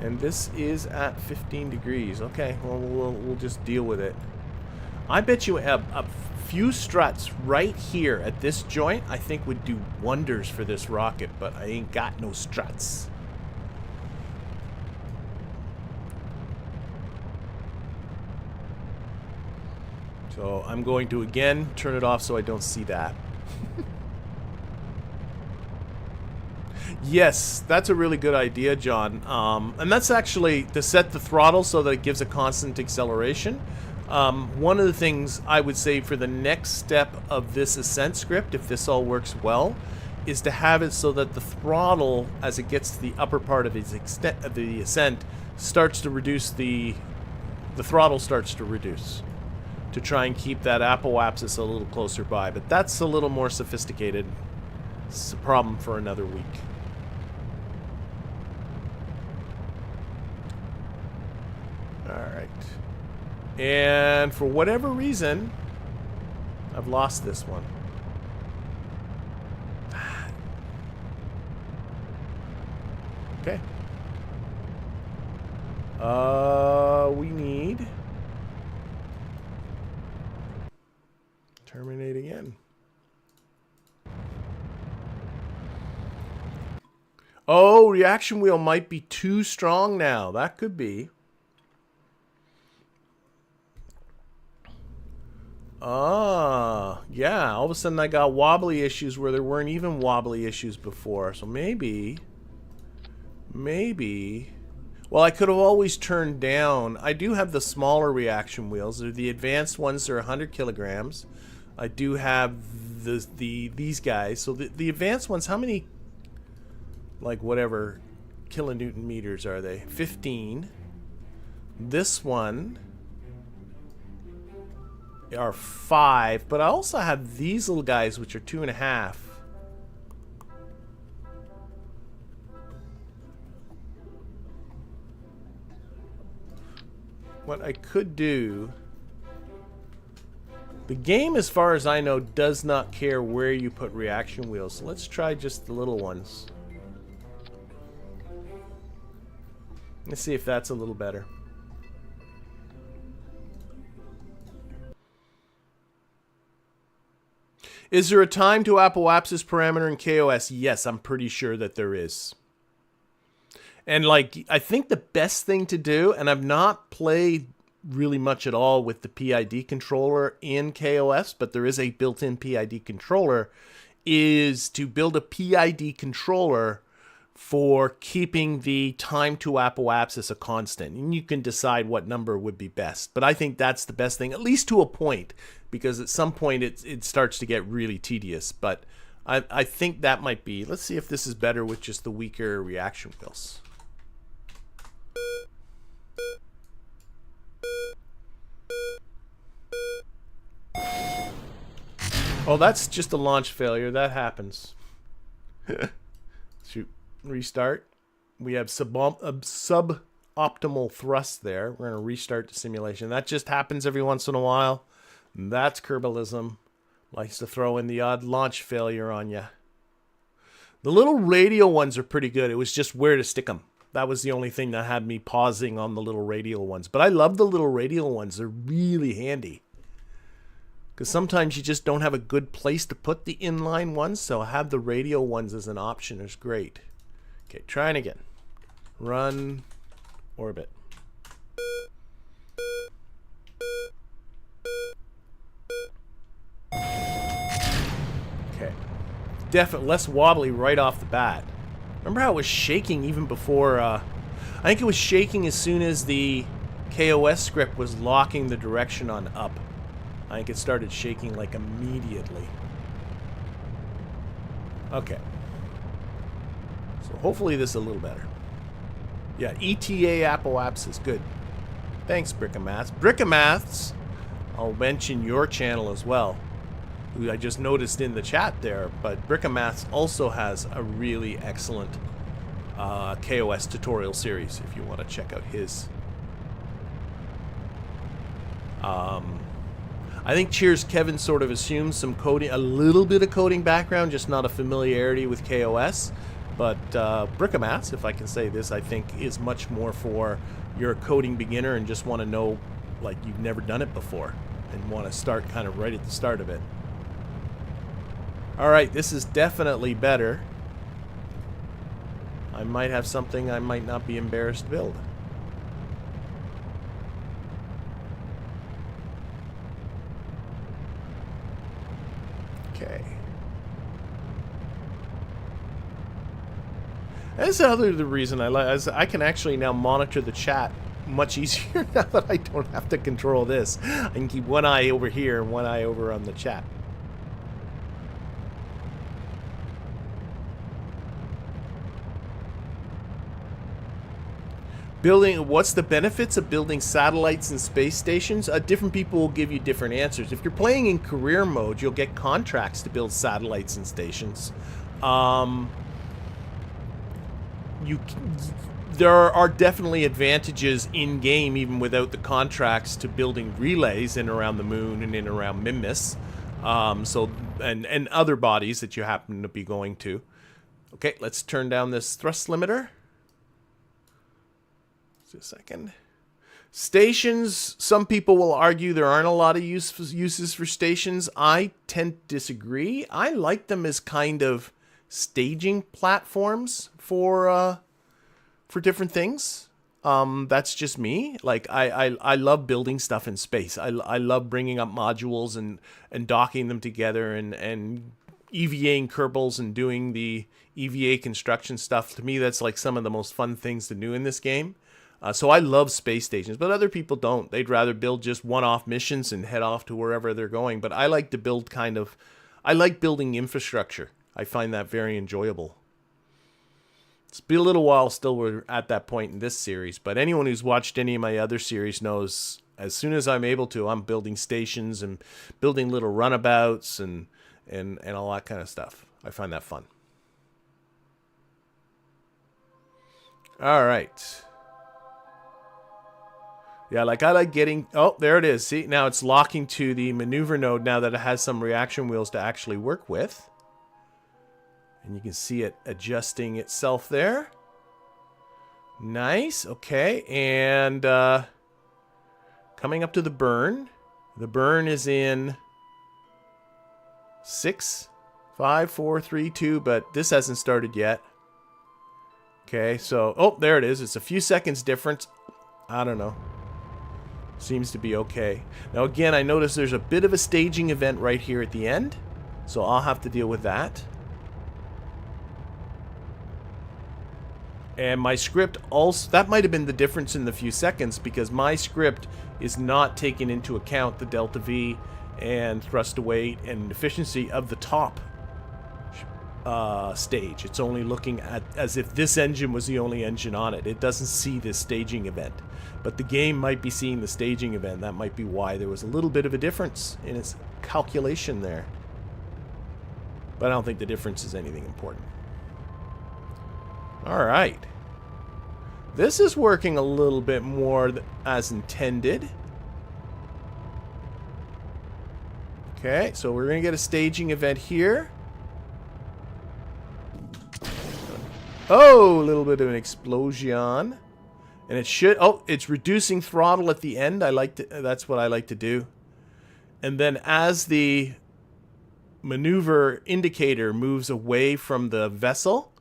And this is at 15 degrees. Okay, well, we'll just deal with it. I bet you a few struts right here at this joint, I think would do wonders for this rocket, but I ain't got no struts. So I'm going to again turn it off so I don't see that. Yes, that's a really good idea, John. And that's actually to set the throttle so that it gives a constant acceleration. One of the things I would say for the next step of this ascent script, if this all works well, is to have it so that the throttle, as it gets to the upper part of the ascent, starts to reduce the throttle starts to reduce, to try and keep that apoapsis a little closer by. But that's a little more sophisticated. It's a problem for another week. Alright. And for whatever reason, I've lost this one. Okay. We need... terminate again. Oh, reaction wheel might be too strong now. That could be. Ah, yeah. All of a sudden I got wobbly issues where there weren't even wobbly issues before. So maybe... Well, I could have always turned down... I do have the smaller reaction wheels. They're the advanced ones. They're 100 kilograms. I do have these guys. So the advanced ones, how many... like whatever kilonewton meters are they? 15. This one are 5, but I also have these little guys which are 2.5. What I could do The game, as far as I know, does not care where you put reaction wheels. So let's try just the little ones. Let's see if that's a little better. Is there a time to apoapsis parameter in kOS? Yes, I'm pretty sure that there is. And like, I think the best thing to do, and I've not played really much at all with the PID controller in kOS, but there is a built-in PID controller, is to build a PID controller for keeping the time to apoapsis a constant. And you can decide what number would be best. But I think that's the best thing, at least to a point, because at some point it starts to get really tedious. But I think that might be... Let's see if this is better with just the weaker reaction wheels. Oh, that's just a launch failure. That happens. Shoot. Restart. We have suboptimal thrust there. We're going to restart the simulation. That just happens every once in a while. That's Kerbalism. Likes to throw in the odd launch failure on you. The little radial ones are pretty good. It was just where to stick them. That was the only thing that had me pausing on the little radial ones. But I love the little radial ones. They're really handy. Because sometimes you just don't have a good place to put the inline ones. So have the radial ones as an option is great. Okay, trying again. Run, orbit. Okay. Definitely less wobbly right off the bat. Remember how it was shaking even before... I think it was shaking as soon as the kOS script was locking the direction on up. I think it started shaking like immediately. Okay. So hopefully this is a little better. Yeah, ETA apoapsis. Good. Thanks, Brickamaths. Brickamaths, I'll mention your channel as well, who I just noticed in the chat there, but Brickamaths also has a really excellent kOS tutorial series if you want to check out his. I think Cheers Kevin sort of assumes some coding, a little bit of coding background, just not a familiarity with kOS. But Brickamaths, if I can say this, I think is much more for you're a coding beginner and just want to know, like, you've never done it before and want to start kind of right at the start of it. All right, this is definitely better. I might have something I might not be embarrassed to build. Okay. That's the reason I like. I can actually now monitor the chat much easier now that I don't have to control this. I can keep one eye over here and one eye over on the chat. What's the benefits of building satellites and space stations? Different people will give you different answers. If you're playing in career mode, you'll get contracts to build satellites and stations. There are definitely advantages in game, even without the contracts, to building relays in around the moon and in around Mimbus, and other bodies that you happen to be going to. Okay, let's turn down this thrust limiter. Just a second. Stations, some people will argue there aren't a lot of uses for stations. I tend to disagree. I like them as kind of staging platforms for different things. That's just me. Like, I love building stuff in space. I love bringing up modules and docking them together and EVAing Kerbals and doing the EVA construction stuff. To me, that's like some of the most fun things to do in this game. So I love space stations, but other people don't. They'd rather build just one-off missions and head off to wherever they're going. But I like to build I like building infrastructure. I find that very enjoyable. It's been a little while still we're at that point in this series, but anyone who's watched any of my other series knows as soon as I'm able to, I'm building stations and building little runabouts and all that kind of stuff. I find that fun. All right. Yeah, like I like getting... Oh, there it is. See, now it's locking to the maneuver node now that it has some reaction wheels to actually work with. And you can see it adjusting itself there. Nice. Okay. And coming up to the burn. The burn is in 6, 5, 4, 3, 2, but this hasn't started yet. Okay, so... Oh, there it is. It's a few seconds difference. I don't know. Seems to be okay. Now again, I notice there's a bit of a staging event right here at the end. So I'll have to deal with that. And my script also... That might have been the difference in the few seconds, because my script is not taking into account the delta V and thrust to weight and efficiency of the top stage. It's only looking at as if this engine was the only engine on it. It doesn't see this staging event. But the game might be seeing the staging event. That might be why there was a little bit of a difference in its calculation there. But I don't think the difference is anything important. Alright. This is working a little bit more as intended. Okay, so we're going to get a staging event here. Oh, a little bit of an explosion. And it should... Oh, it's reducing throttle at the end. That's what I like to do. And then as the maneuver indicator moves away from the vessel...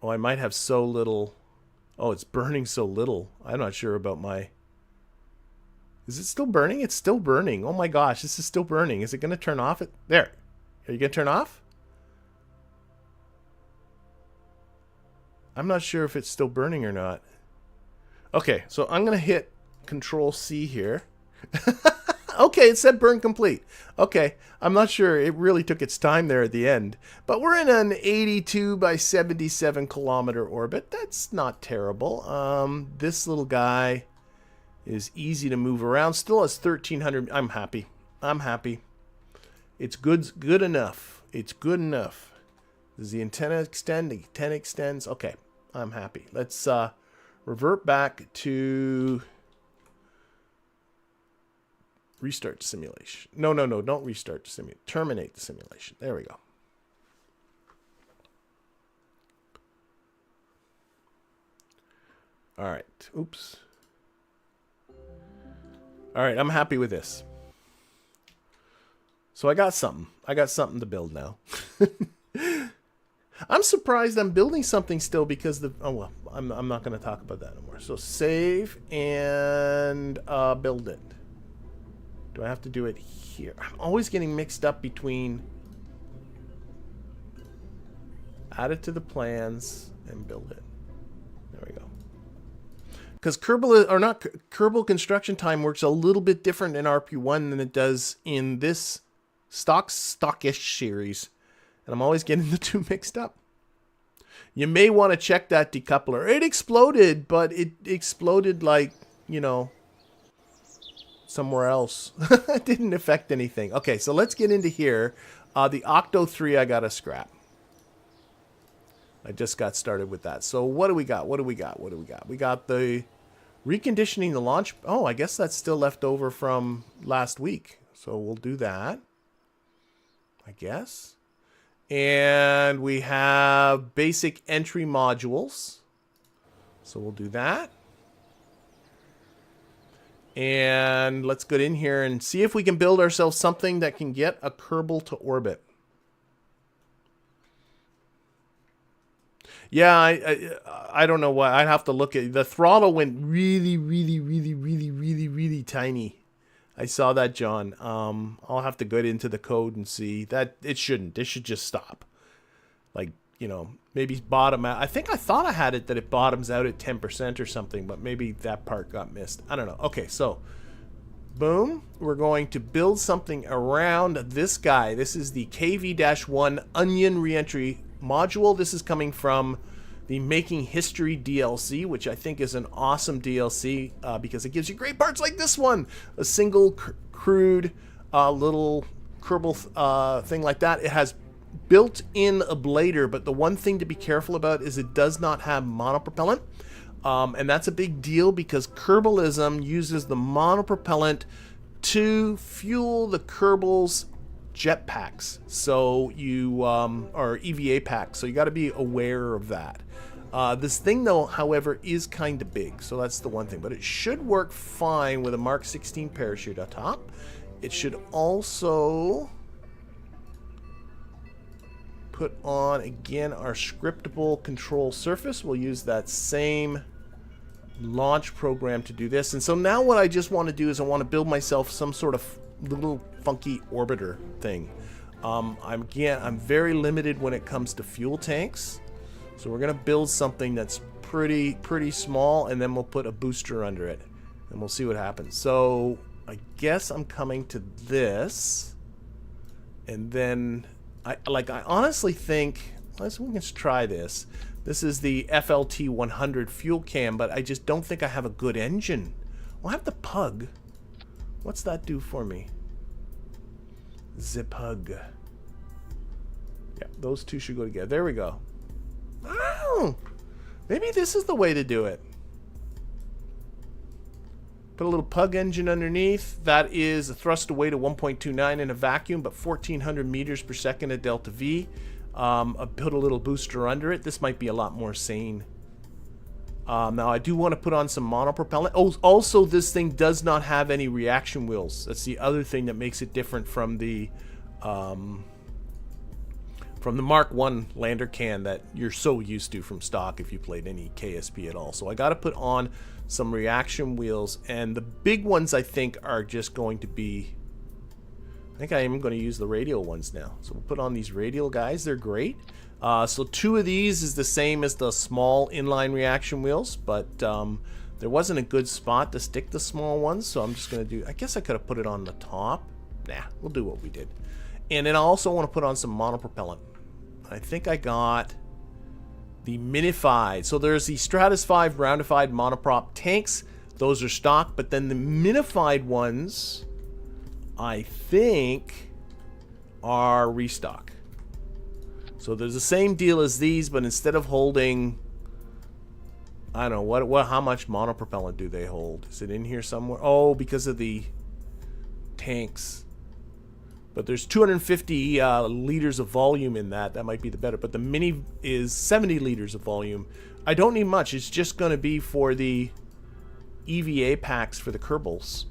Oh, I might have so little... Oh, it's burning so little. I'm not sure about my... Is it still burning? It's still burning. Oh my gosh, this is still burning. Is it going to turn off? There. Are you going to turn off? I'm not sure if it's still burning or not. Okay, so I'm going to hit Control C here. Okay, it said burn complete. Okay, I'm not sure. It really took its time there at the end. But we're in an 82 by 77 kilometer orbit. That's not terrible. This little guy is easy to move around. Still has 1,300. I'm happy. I'm happy. It's good enough. It's good enough. Does the antenna extend? The antenna extends. Okay, I'm happy. Let's revert back to... Restart the simulation. No, don't restart the simulation. Terminate the simulation. There we go. All right. Oops. All right, I'm happy with this. So I got something. I got something to build now. I'm surprised I'm building something still because the... Oh, well, I'm not going to talk about that anymore. So save and build it. Do I have to do it here? I'm always getting mixed up between add it to the plans and build it. There we go. Because Kerbal construction time works a little bit different in RP1 than it does in this stockish series. And I'm always getting the two mixed up. You may want to check that decoupler. It exploded, but it exploded like, you know, somewhere else. It didn't affect anything. Okay, so let's get into here. The Octo 3 I got to scrap. I just got started with that. So what do we got? What do we got? What do we got? We got the reconditioning the launch. Oh, I guess that's still left over from last week. So we'll do that, I guess. And we have basic entry modules. So we'll do that. And let's get in here and see if we can build ourselves something that can get a Kerbal to orbit. Yeah, I don't know why. I'd have to look at the throttle went really tiny. I saw that, John. I'll have to go into the code and see that it shouldn't. It should just stop. Like, you know, maybe bottom out. I thought I had it that it bottoms out at 10% or something, but maybe that part got missed. I don't know. Okay, so boom. We're going to build something around this guy. This is the KV-1 Onion Reentry module. This is coming from the Making History DLC, which I think is an awesome DLC because it gives you great parts like this one. A single crude little Kerbal thing like that. It has built-in ablator, but the one thing to be careful about is it does not have monopropellant. And that's a big deal because Kerbalism uses the monopropellant to fuel the Kerbal's jetpacks. So you, or EVA packs. So you got to be aware of that. This thing, though, however, is kind of big. So that's the one thing. But it should work fine with a Mark 16 parachute atop. It should also put on, again, our scriptable control surface. We'll use that same launch program to do this. And so now what I just want to do is I want to build myself some sort of little funky orbiter thing. I'm very limited when it comes to fuel tanks. So we're going to build something that's pretty small, and then we'll put a booster under it. And we'll see what happens. So I guess I'm coming to this. And then I honestly think, let's try this. This is the FLT 100 fuel cam, but I just don't think I have a good engine. Well, I have the Pug. What's that do for me? The Pug. Yeah, those two should go together. There we go. Oh, maybe this is the way to do it. Put a little Pug engine underneath. That is a thrust away to 1.29 in a vacuum, but 1,400 meters per second at delta V. Put a little booster under it. This might be a lot more sane. Now I do want to put on some monopropellant. Oh, also this thing does not have any reaction wheels. That's the other thing that makes it different from the Mark 1 lander can that you're so used to from stock if you played any KSP at all. So I got to put on some reaction wheels, and the big ones I think are just going to be, I think I am going to use the radial ones now. So we'll put on these radial guys. They're great. So 2 of these is the same as the small inline reaction wheels, but there wasn't a good spot to stick the small ones, so I'm just going to do, I guess I could have put it on the top. Nah, we'll do what we did. And then I also want to put on some monopropellant. I think I got the minified. So there's the Stratus 5 roundified monoprop tanks. Those are stock, but then the minified ones, I think, are restock. So there's the same deal as these, but instead of holding, I don't know, how much monopropellant do they hold? Is it in here somewhere? Oh, because of the tanks. But there's 250 liters of volume in that. That might be the better. But the mini is 70 liters of volume. I don't need much. It's just going to be for the EVA packs for the Kerbals.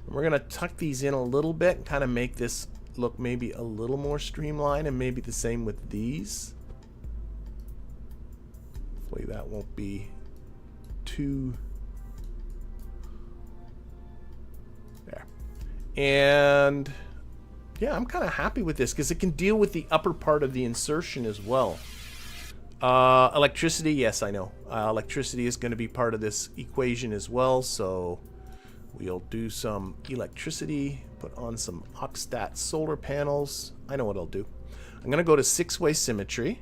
And we're going to tuck these in a little bit and kind of make this look maybe a little more streamlined, and maybe the same with these. Hopefully that won't be too... There. And yeah, I'm kind of happy with this because it can deal with the upper part of the insertion as well. Electricity, yes, I know. Electricity is going to be part of this equation as well, so we'll do some electricity, put on some Oxstat solar panels. I know what I'll do. I'm going to go to 6-way symmetry,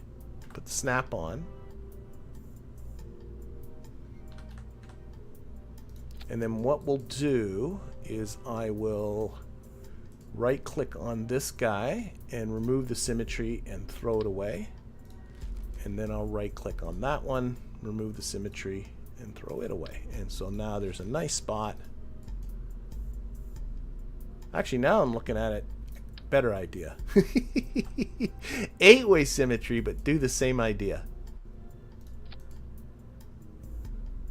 put the snap on. And then what we'll do is I will right click on this guy and remove the symmetry and throw it away. And then I'll right click on that one, remove the symmetry and throw it away. And so now there's a nice spot. Actually, now I'm looking at it, better idea. 8-way symmetry, but do the same idea.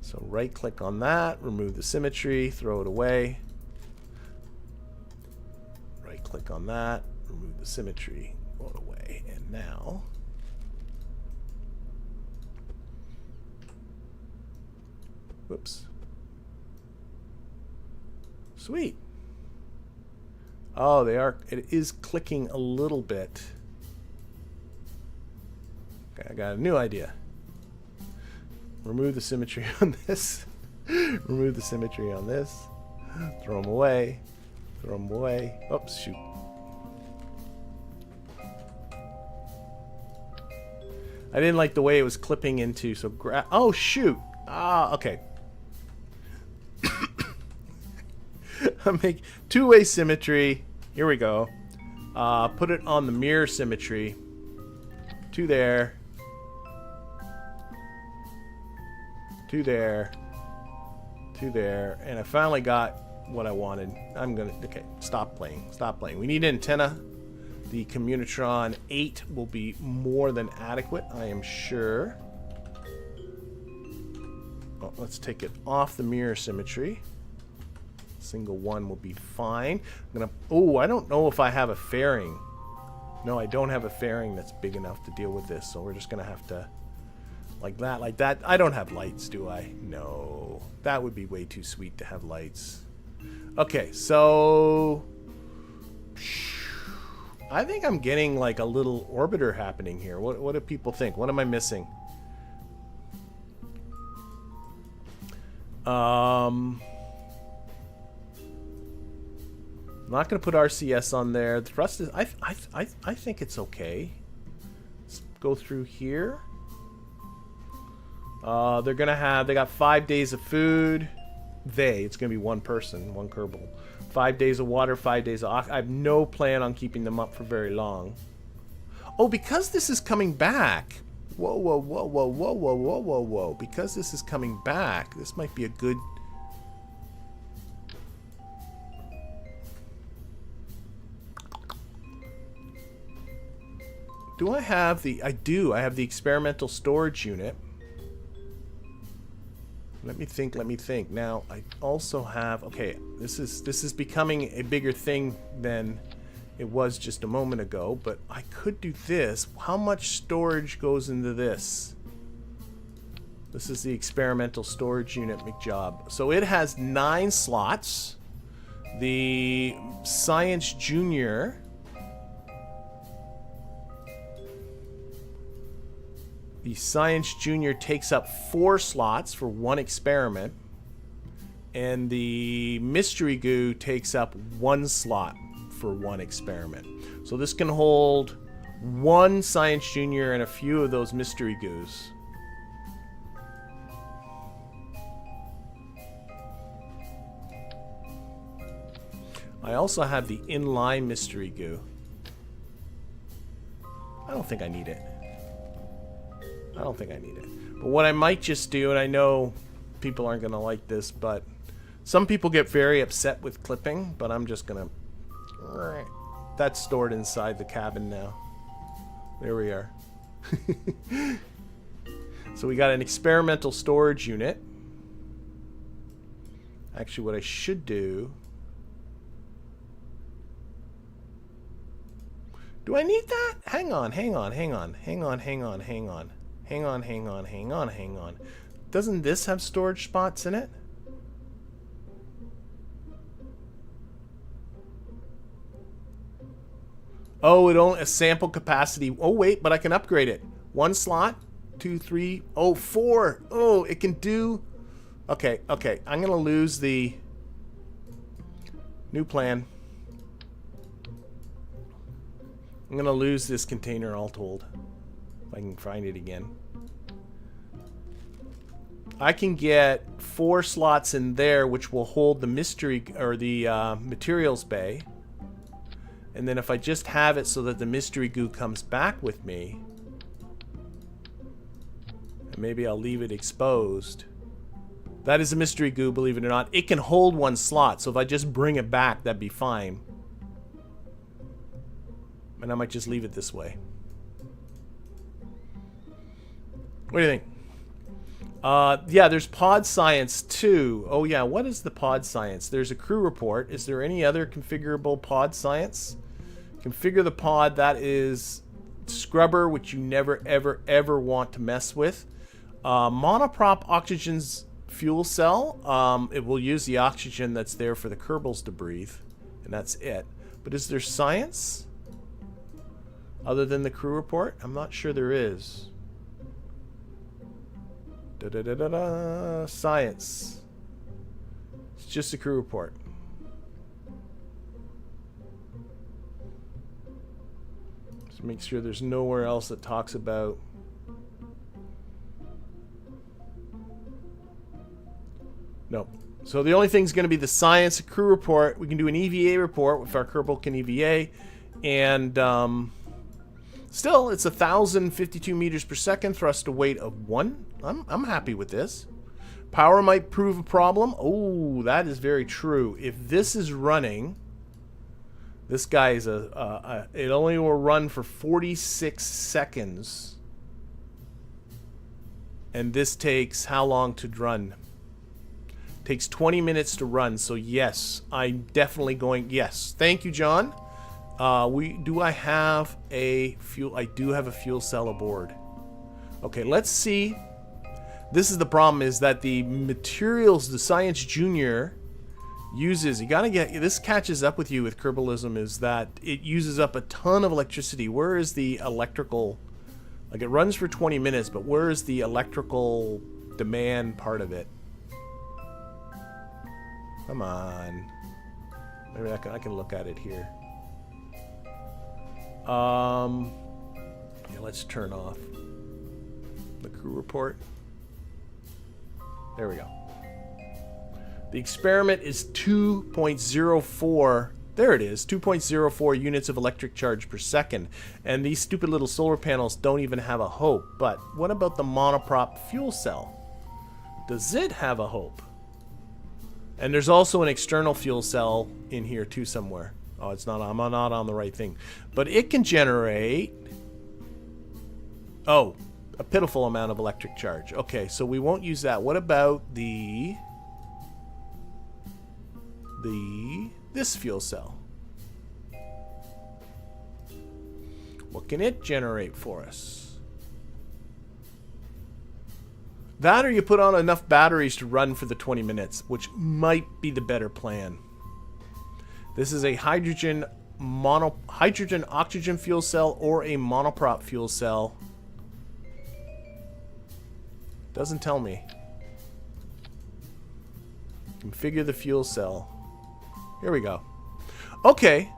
So right click on that, remove the symmetry, throw it away. Right click on that, remove the symmetry, throw it away. And now whoops. Sweet. Oh, they are, it is clicking a little bit. Okay, I got a new idea. Remove the symmetry on this. Remove the symmetry on this. Throw them away. Throw them away. Oops, shoot. I didn't like the way it was clipping into, so oh, shoot. Ah, okay. I'll make 2-way symmetry. Here we go. Put it on the mirror symmetry. 2 there. 2 there, 2 there, and I finally got what I wanted. I'm gonna, okay, stop playing. We need an antenna. The Communitron 8 will be more than adequate, I am sure. Oh, let's take it off the mirror symmetry. Single one will be fine. I'm gonna, oh, I don't know if I have a fairing. No, I don't have a fairing that's big enough to deal with this, so we're just gonna have to, like that, like that. I don't have lights, do I? No. That would be way too sweet to have lights. Okay, so I think I'm getting like a little orbiter happening here. What do people think? What am I missing? I'm not going to put RCS on there. The thrust is, I think it's okay. Let's go through here. They're going to have, they got 5 days of food. It's going to be one person, one Kerbal. 5 days of water, 5 days of I have no plan on keeping them up for very long. Oh, because this is coming back. Whoa. Because this is coming back, this might be a good... Do I have the... I do. I have the experimental storage unit. Let me think. Now, I also have... Okay, this is becoming a bigger thing than it was just a moment ago, but I could do this. How much storage goes into this? This is the experimental storage unit McJob. So it has 9 slots. The Science Junior... The Science Junior takes up 4 slots for 1 experiment, and the Mystery Goo takes up 1 slot for 1 experiment. So this can hold 1 Science Junior and a few of those Mystery Goos. I also have the inline Mystery Goo. I don't think I need it. But what I might just do, and I know people aren't going to like this, but some people get very upset with clipping, but I'm just going to... Alright. That's stored inside the cabin now. There we are. So we got an experimental storage unit. Actually, what I should do... Do I need that? Hang on. Hang on. Doesn't this have storage spots in it? Oh, it only a sample capacity. Oh wait, but I can upgrade it. 1 slot, 2, 3, 4. Oh, it can do. Okay. I'm gonna lose the new plan. I'm gonna lose this container, all told. If I can find it again. I can get 4 slots in there, which will hold the mystery or the materials bay. And then if I just have it so that the Mystery Goo comes back with me, and maybe I'll leave it exposed. That is a Mystery Goo, believe it or not. It can hold 1 slot, so if I just bring it back, that'd be fine. And I might just leave it this way. What do you think? Yeah, there's pod science too. Oh yeah, what is the pod science? There's a crew report. Is there any other configurable pod science? Configure the pod. That is scrubber, which you never ever want to mess with. Monoprop oxygen's fuel cell. It will use the oxygen that's there for the Kerbals to breathe, and that's it. But is there science other than the crew report? I'm not sure there is. Science. It's just a crew report. Just make sure there's nowhere else that talks about. No. So the only thing is going to be the science crew report. We can do an EVA report if our Kerbal can EVA, and still, it's 1,052 meters per second, thrust to weight of 1. I'm happy with this. Power might prove a problem. Oh, that is very true. If this is running, this guy is it only will run for 46 seconds. And this takes how long to run? Takes 20 minutes to run. So yes, I'm definitely going. Yes, thank you, John. Do I have a fuel? I do have a fuel cell aboard. Okay, let's see. This is the problem, is that the materials the Science Junior uses, you gotta get, this catches up with you with Kerbalism, is that it uses up a ton of electricity. Where is the electrical, like it runs for 20 minutes, but where is the electrical demand part of it? Come on. Maybe I can look at it here. Yeah, let's turn off the crew report. There we go. The experiment is 2.04. There it is, 2.04 units of electric charge per second. And these stupid little solar panels don't even have a hope. But what about the monoprop fuel cell? Does it have a hope? And there's also an external fuel cell in here too somewhere. Oh, it's not. I'm not on the right thing. But it can generate, oh, a pitiful amount of electric charge. Okay, so we won't use that. What about this fuel cell? What can it generate for us? That, or you put on enough batteries to run for the 20 minutes, which might be the better plan. This is a hydrogen oxygen fuel cell or a monoprop fuel cell. Doesn't tell me. Configure the fuel cell. Here we go. Okay,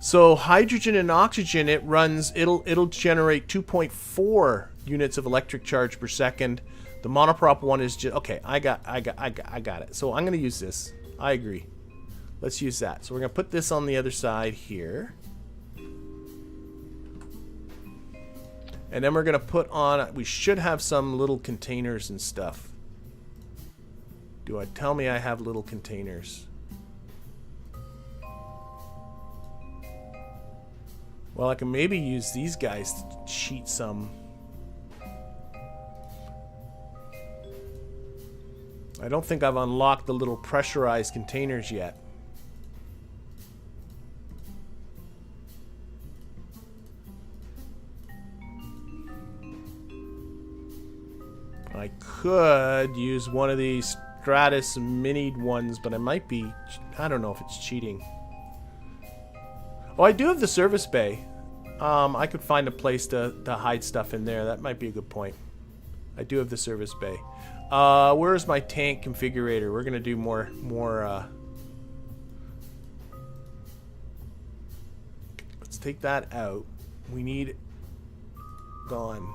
so hydrogen and oxygen, it runs. It'll generate 2.4 units of electric charge per second. The monoprop one is just okay. I got it. So I'm gonna use this. I agree. Let's use that. So we're gonna put this on the other side here. And then we're going to put on, we should have some little containers and stuff. Tell me I have little containers. Well, I can maybe use these guys to cheat some. I don't think I've unlocked the little pressurized containers yet. I could use one of these Stratus mini ones, but I might be, I don't know if it's cheating. Oh, I do have the service bay. I could find a place to hide stuff in there. That might be a good point. I do have the service bay. Where's my tank configurator? We're gonna do more. Let's take that out. We need gone.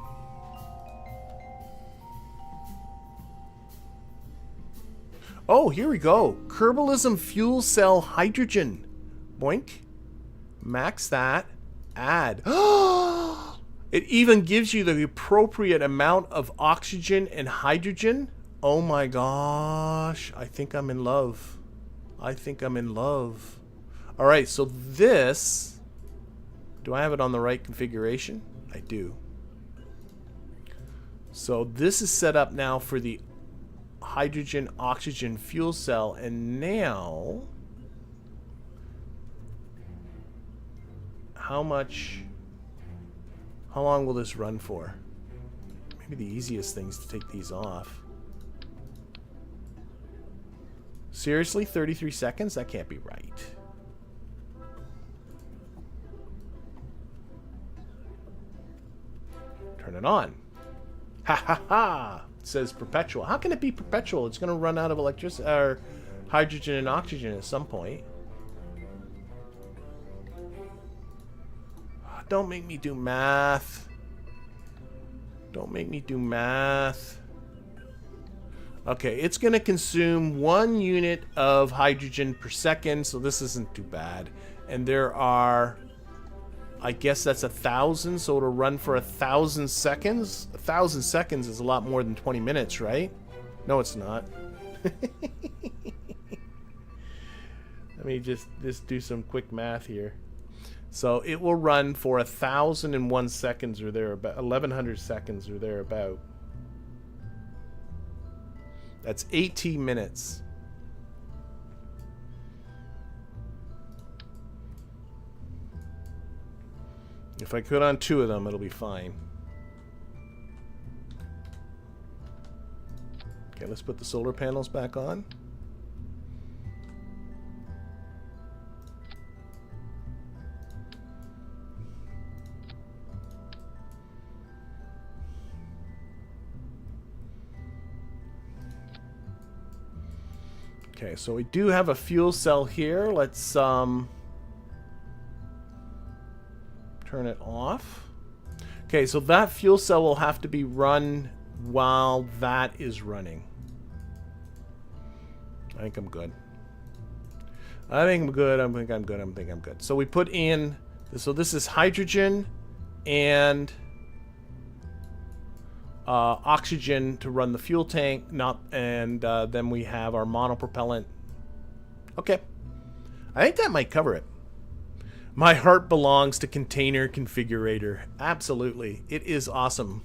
Oh, here we go. Kerbalism fuel cell hydrogen. Boink. Max that. Add. It even gives you the appropriate amount of oxygen and hydrogen. Oh my gosh. I think I'm in love. I think I'm in love. Alright, so this... Do I have it on the right configuration? I do. So this is set up now for the hydrogen oxygen fuel cell, and now how long will this run for? Maybe the easiest thing is to take these off. Seriously, 33 seconds? That can't be right. Turn it on. Ha ha ha! It says perpetual. How can it be perpetual? It's going to run out of electricity or hydrogen and oxygen at some point. Don't make me do math. Don't make me do math. Okay, it's going to consume 1 unit of hydrogen per second, so this isn't too bad. And there are, I guess that's 1,000, so it'll run for 1,000 seconds. 1,000 seconds is a lot more than 20 minutes, right? No, it's not. Let me just do some quick math here. So it will run for 1,001 seconds or thereabout, 1,100 seconds or thereabout. That's 18 minutes. If I put on 2 of them, it'll be fine. Okay, let's put the solar panels back on. Okay, so we do have a fuel cell here. Let's turn it off. Okay, so that fuel cell will have to be run while that is running. I think I'm good. I think I'm good. I think I'm good. I think I'm good. So we put in, so this is hydrogen and oxygen to run the fuel tank, and then we have our monopropellant. Okay, I think that might cover it. My heart belongs to Container Configurator. Absolutely, it is awesome.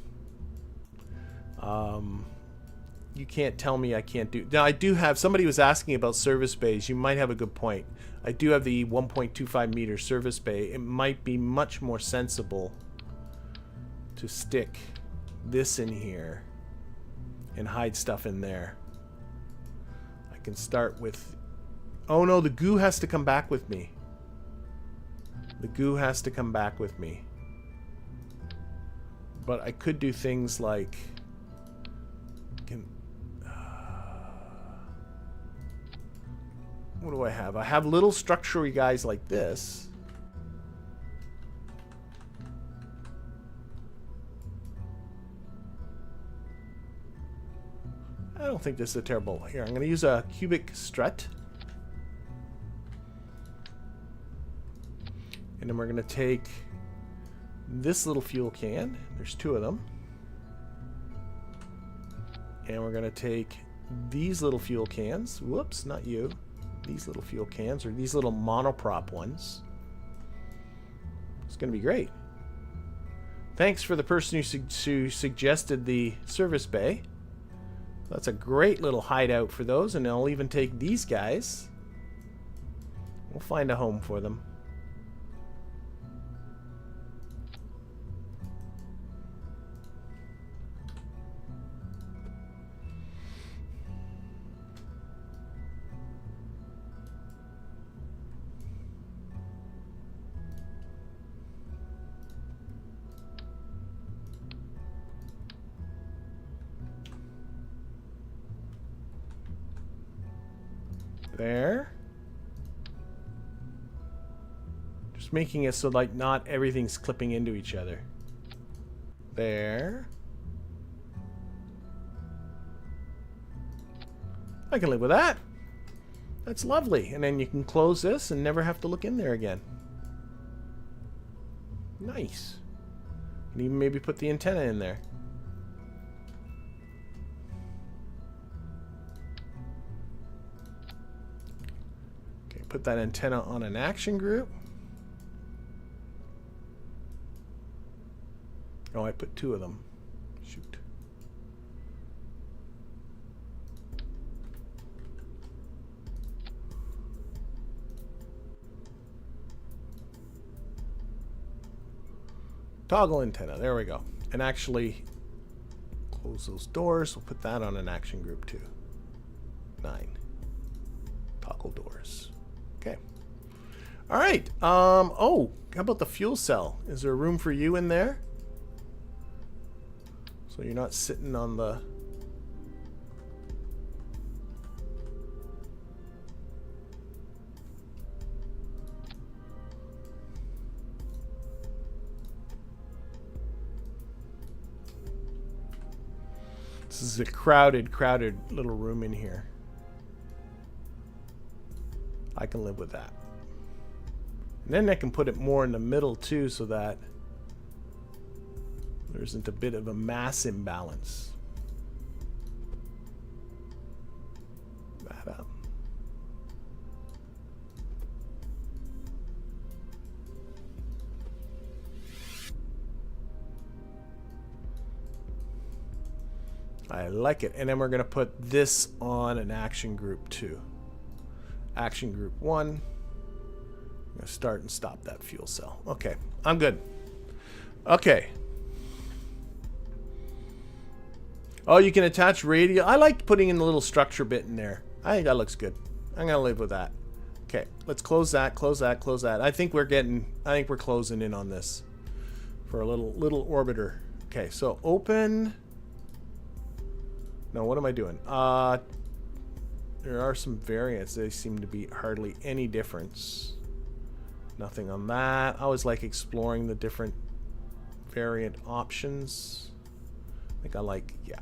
You can't tell me I can't do. Now I do have. Somebody was asking about service bays. You might have a good point. I do have the 1.25 meter service bay. It might be much more sensible to stick this in here and hide stuff in there. I can start with, oh no, the goo has to come back with me. The goo has to come back with me. But I could do things like what do I have? I have little structure-y guys like this. I don't think this is a terrible. Here, I'm going to use a cubic strut. And then we're going to take this little fuel can. There's 2 of them. And we're going to take these little fuel cans. Whoops, not you. These little fuel cans, or these little monoprop ones. It's going to be great. Thanks for the person who suggested the service bay. That's a great little hideout for those, and I'll even take these guys. We'll find a home for them. There. Just making it so like not everything's clipping into each other. There. I can live with that. That's lovely. And then you can close this and never have to look in there again. Nice. And even maybe put the antenna in there. Put that antenna on an action group. Oh, I put 2 of them. Shoot. Toggle antenna. There we go. And actually close those doors. We'll put that on an action group too. 9. Toggle doors. Okay. All right. Oh, how about the fuel cell? Is there room for you in there? So you're not sitting on the... This is a crowded little room in here. I can live with that. And then I can put it more in the middle too, so that there isn't a bit of a mass imbalance. I like it. And then we're going to put this on an action group 2. Action group 1. I'm going to start and stop that fuel cell. Okay, I'm good. Okay. Oh, you can attach radio. I like putting in the little structure bit in there. I think that looks good. I'm going to live with that. Okay, let's close that, close that, close that. I think we're closing in on this for a little orbiter. Okay, so open. No, what am I doing? There are some variants. They seem to be hardly any difference. Nothing on that. I always like exploring the different variant options. I think I like, yeah.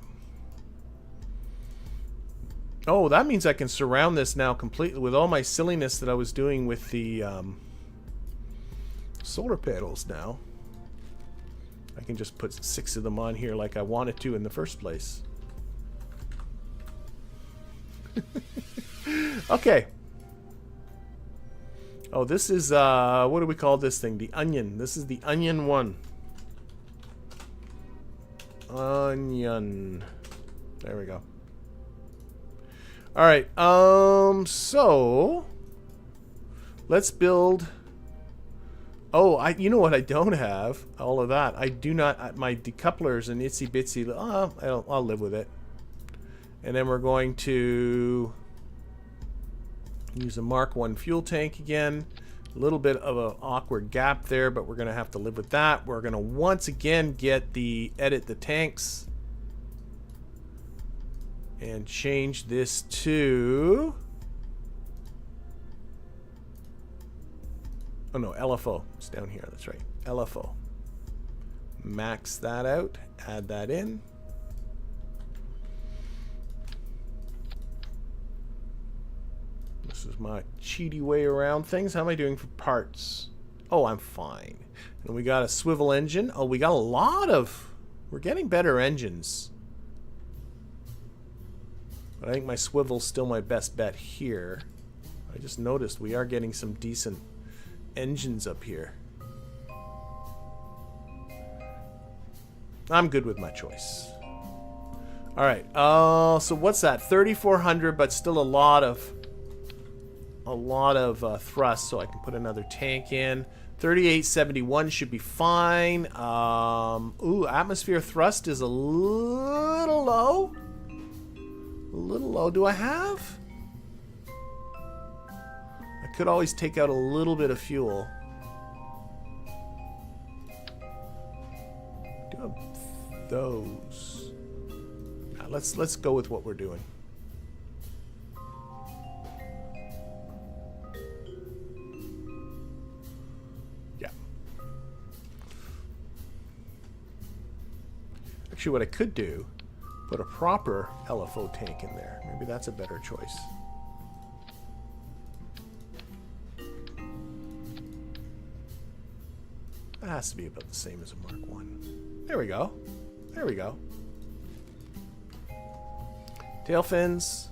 Oh, that means I can surround this now completely with all my silliness that I was doing with the solar panels now. I can just put 6 of them on here like I wanted to in the first place. Okay. Oh, this is, what do we call this thing? The onion. This is the onion 1. Onion. There we go. All right. So let's build. Oh, you know what? I don't have all of that. I do not. My decouplers and itsy bitsy. I'll live with it. And then we're going to use a Mark 1 fuel tank again. A little bit of an awkward gap there, but we're going to have to live with that. We're going to once again edit the tanks and change this to, oh no, LFO. It's down here. That's right. LFO. Max that out. Add that in. This is my cheaty way around things. How am I doing for parts? Oh, I'm fine. And we got a swivel engine. Oh, we got a lot of... We're getting better engines. But I think my swivel's still my best bet here. I just noticed we are getting some decent engines up here. I'm good with my choice. Alright, so what's that? 3,400, but still a lot of thrust, so I can put another tank in. 3871 should be fine. Ooh, atmosphere thrust is a little low. A little low. Do I have? I could always take out a little bit of fuel. Do have those. Now, let's go with what we're doing. Yeah. Actually, what I could do, put a proper LFO tank in there. Maybe that's a better choice. That has to be about the same as a Mark 1. There we go. There we go. Tail fins.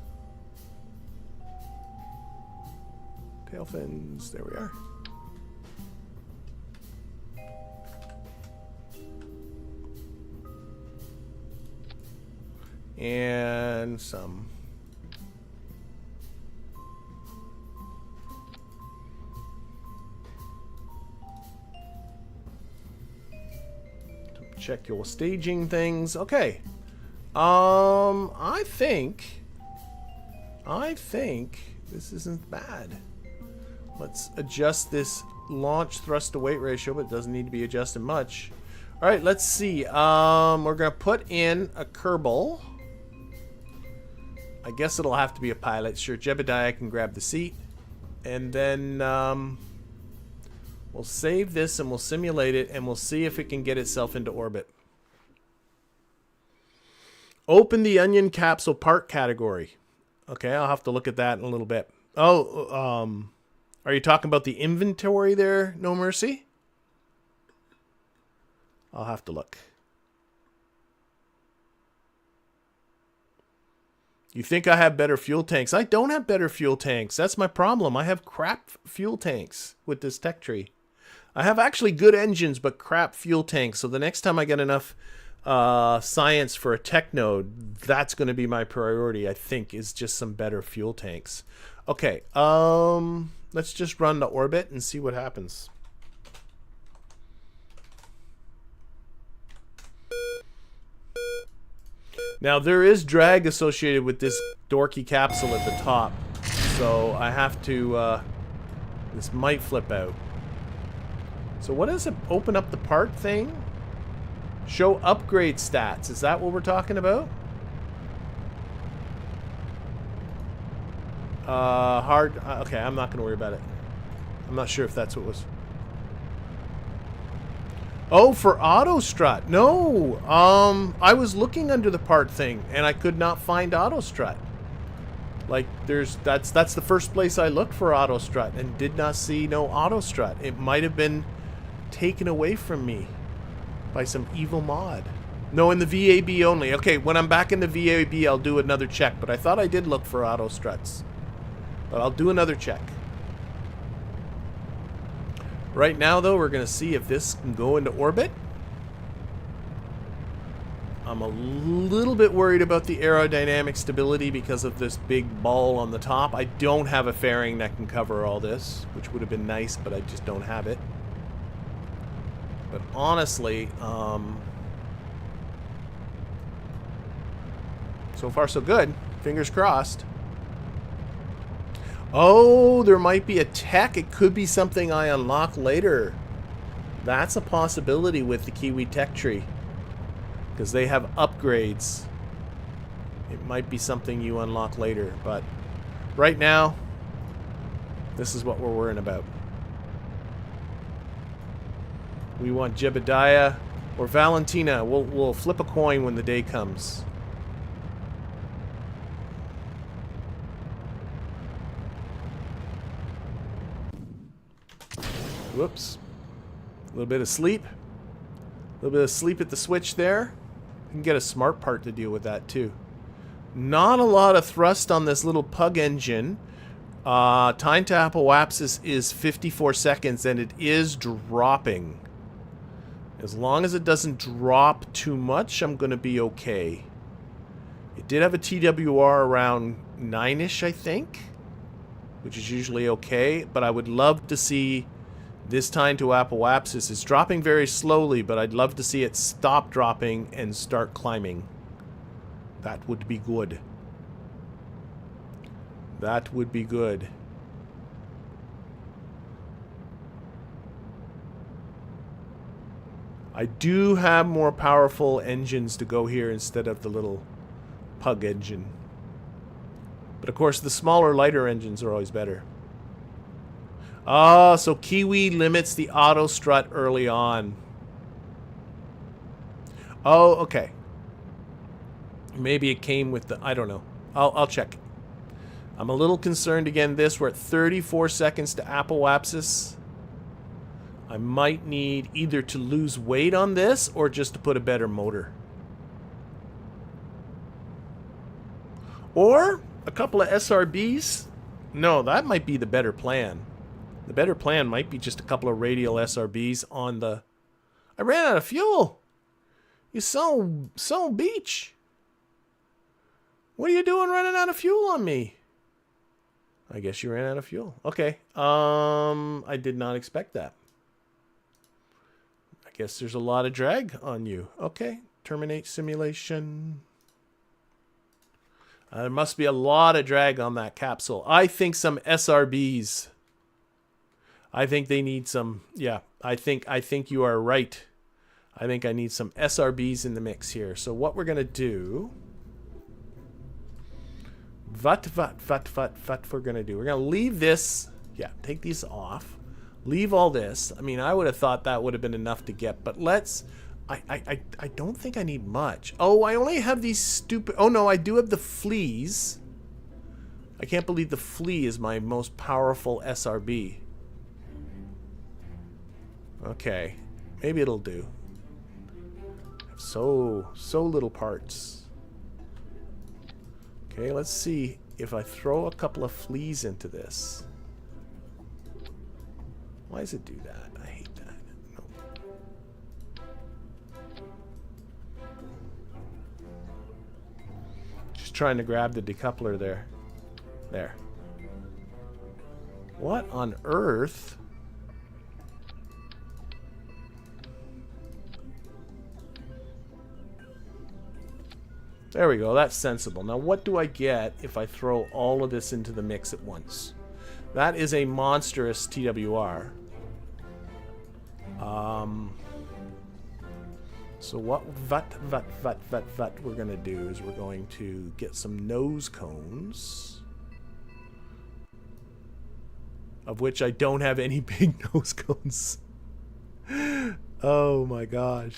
Tail fins. There we are. And some check your staging things. Okay. I think this isn't bad. Let's adjust this launch thrust to weight ratio, but it doesn't need to be adjusted much. All right, let's see. We're gonna put in a Kerbal. I guess it'll have to be a pilot. Sure, Jebediah can grab the seat. And then we'll save this and we'll simulate it and we'll see if it can get itself into orbit. Open the onion capsule part category. Okay, I'll have to look at that in a little bit. Oh, are you talking about the inventory there, No Mercy? I'll have to look. You think I have better fuel tanks? I don't have better fuel tanks. That's my problem. I have crap fuel tanks with this tech tree. I have actually good engines, but crap fuel tanks. So the next time I get enough science for a tech node, that's going to be my priority, I think, is just some better fuel tanks. Okay, let's just run the orbit and see what happens. Now, there is drag associated with this dorky capsule at the top, so I have to, this might flip out. So what is it? Open up the part thing? Show upgrade stats. Is that what we're talking about? Okay, I'm not going to worry about it. I'm not sure if that's what was... Oh, for auto strut. No. I was looking under the part thing and I could not find auto strut. Like that's the first place I looked for auto strut and did not see no auto strut. It might have been taken away from me by some evil mod. No, in the VAB only. Okay, when I'm back in the VAB, I'll do another check, but I thought I did look for auto struts. But I'll do another check. Right now, though, we're going to see if this can go into orbit. I'm a little bit worried about the aerodynamic stability because of this big ball on the top. I don't have a fairing that can cover all this, which would have been nice, but I just don't have it. But honestly, so far so good. Fingers crossed. Oh, there might be a tech. It could be something I unlock later. That's a possibility with the Kiwi tech tree. Because they have upgrades. It might be something you unlock later. But right now, this is what we're worrying about. We want Jebediah or Valentina. We'll flip a coin when the day comes. Whoops. A little bit of sleep. A little bit of sleep at the switch there. You can get a smart part to deal with that too. Not a lot of thrust on this little pug engine. Time to apoapsis is 54 seconds and it is dropping. As long as it doesn't drop too much, I'm going to be okay. It did have a TWR around 9-ish, I think. Which is usually okay. But I would love to see this time to apoapsis. It's dropping very slowly, but I'd love to see it stop dropping and start climbing. That would be good. That would be good. I do have more powerful engines to go here instead of the little pug engine. But of course, the smaller, lighter engines are always better. Ah, so Kiwi limits the auto strut early on. Oh, okay. Maybe it came with the... I don't know. I'll check. I'm a little concerned again. We're at 34 seconds to apoapsis. I might need either to lose weight on this or just to put a better motor. Or a couple of SRBs. No, that might be the better plan. The better plan might be just a couple of radial SRBs on the... I ran out of fuel. You so beach. What are you doing running out of fuel on me? I guess you ran out of fuel. Okay. I did not expect that. I guess there's a lot of drag on you. Okay. Terminate simulation. There must be a lot of drag on that capsule. I think some SRBs... I think they need some, yeah, I think you are right. I think I need some SRBs in the mix here. So what we're going to do, what we're going to do, we're going to leave this, yeah, take these off, leave all this. I mean, I would have thought that would have been enough to get, but let's, I don't think I need much. Oh, I only have these stupid, oh no, I do have the fleas. I can't believe the flea is my most powerful SRB. Okay, maybe it'll do. So little parts. Okay, let's see if I throw a couple of fleas into this. Why does it do that? I hate that. trying to grab the decoupler there. There. What on earth? There we go. That's sensible. Now, what do I get if I throw all of this into the mix at once? That is a monstrous TWR. So what we're going to do is we're going to get some nose cones, of which I don't have any big nose cones. Oh my gosh.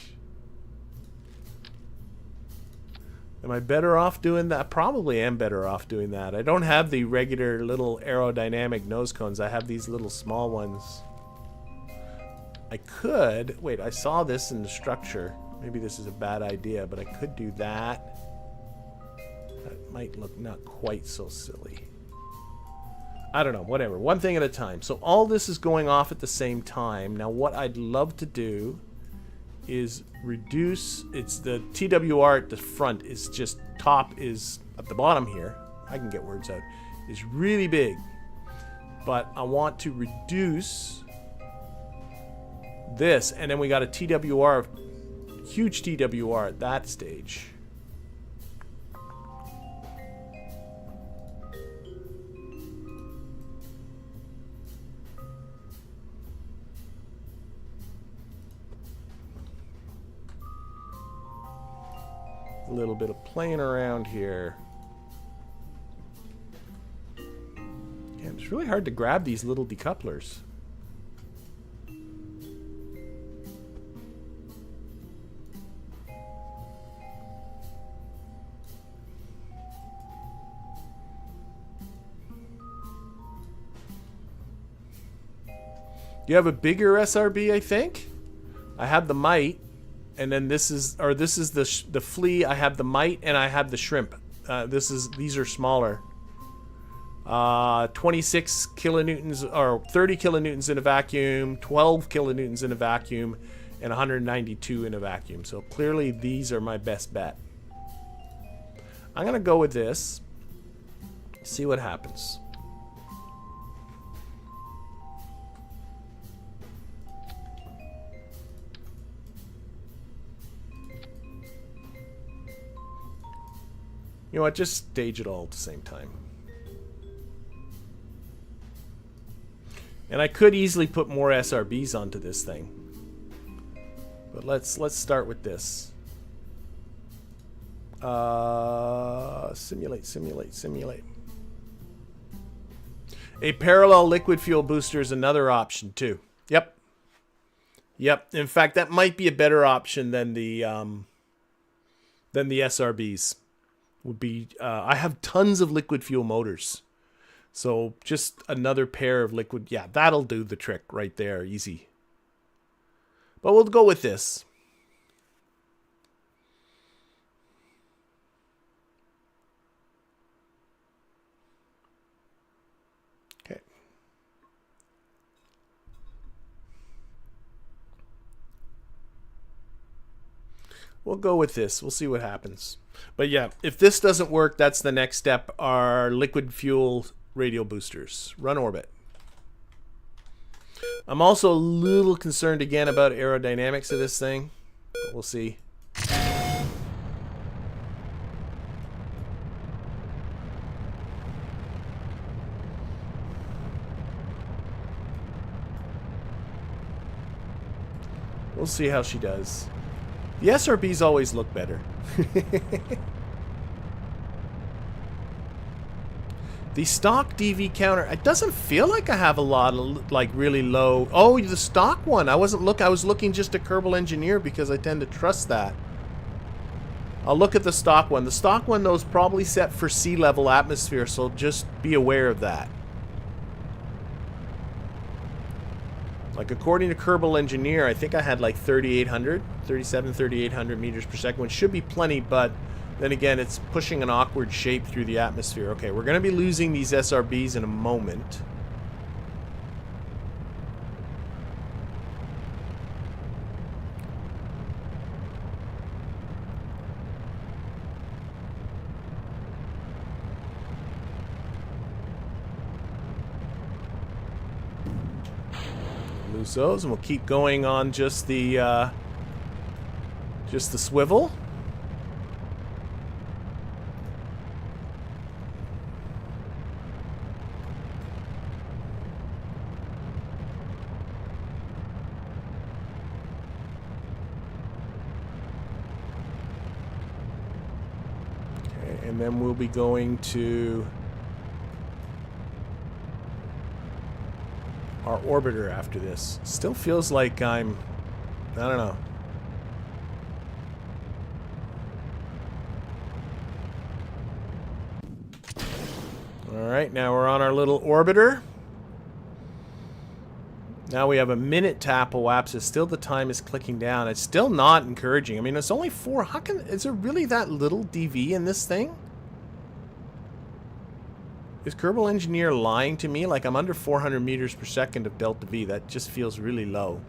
Am I better off doing that? Probably am better off doing that. I don't have the regular little aerodynamic nose cones. I have these little small ones. I could... Wait, I saw this in the structure. Maybe this is a bad idea, but I could do that. That might look not quite so silly. I don't know, whatever. One thing at a time. So all this is going off at the same time. Now what I'd love to do is reduce... It's the TWR at the front is just... Top is at the bottom here. I can get words out. Is really big. But I want to reduce this, and then we got a TWR, huge TWR at that stage. A little bit of playing around here. Yeah, it's really hard to grab these little decouplers. You have a bigger SRB, I think. I have the mite, and then this is the flea. I have the mite, and I have the shrimp. These are smaller. 26 kilonewtons or 30 kilonewtons in a vacuum, 12 kilonewtons in a vacuum, and 192 in a vacuum. So clearly these are my best bet. I'm gonna go with this. See what happens. You know what, just stage it all at the same time. And I could easily put more SRBs onto this thing. But let's start with this. Simulate. A parallel liquid fuel booster is another option too. Yep. In fact, that might be a better option than the SRBs. Would be I have tons of liquid fuel motors, so just another pair of liquid, yeah, that'll do the trick right there, easy. But we'll go with this. Okay. We'll go with this. We'll see what happens. But yeah, if this doesn't work, that's the next step, are liquid fuel radial boosters. Run orbit. I'm also a little concerned again about aerodynamics of this thing. But we'll see. We'll see how she does. The SRBs always look better. The stock DV counter, it doesn't feel like I have a lot of like really low. Oh, the stock one. I was looking just at Kerbal Engineer because I tend to trust that. I'll look at the stock one. The stock one though is probably set for sea level atmosphere, so just be aware of that. Like according to Kerbal Engineer, I think I had like 3,800 meters per second, which should be plenty, but then again, it's pushing an awkward shape through the atmosphere. Okay, we're going to be losing these SRBs in a moment. Close those, and we'll keep going on just the swivel. Okay, and then we'll be going to our orbiter after this. Still feels like I don't know. Alright, now we're on our little orbiter. Now we have a minute to apoapsis. Still the time is clicking down. It's still not encouraging. I mean, it's only 4. How can... Is there really that little DV in this thing? Is Kerbal Engineer lying to me? Like, I'm under 400 meters per second of delta V. That just feels really low.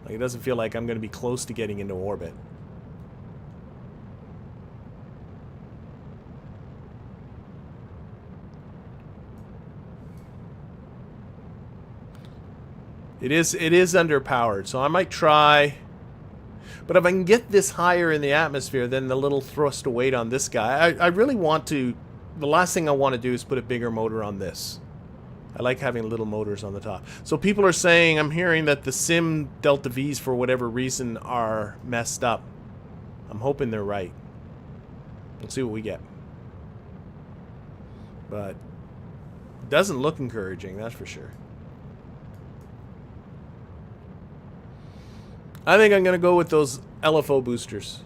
Like, it doesn't feel like I'm going to be close to getting into orbit. It is underpowered, so I might try. But if I can get this higher in the atmosphere, then the little thrust of weight on this guy, I really want to... The last thing I want to do is put a bigger motor on this. I like having little motors on the top. So people are saying, I'm hearing that the sim delta V's for whatever reason are messed up. I'm hoping they're right. Let's see what we get. But it doesn't look encouraging, that's for sure. I think I'm gonna go with those LFO boosters,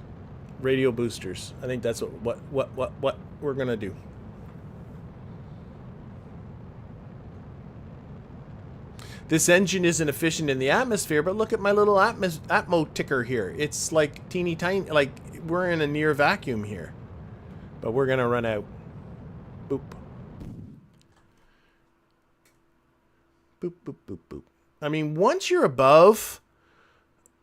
radio boosters. I think that's what we're gonna do. This engine isn't efficient in the atmosphere, but look at my little Atmo ticker here. It's like teeny tiny, like we're in a near vacuum here. But we're gonna run out. Boop. Boop, boop, boop, boop. I mean, once you're above,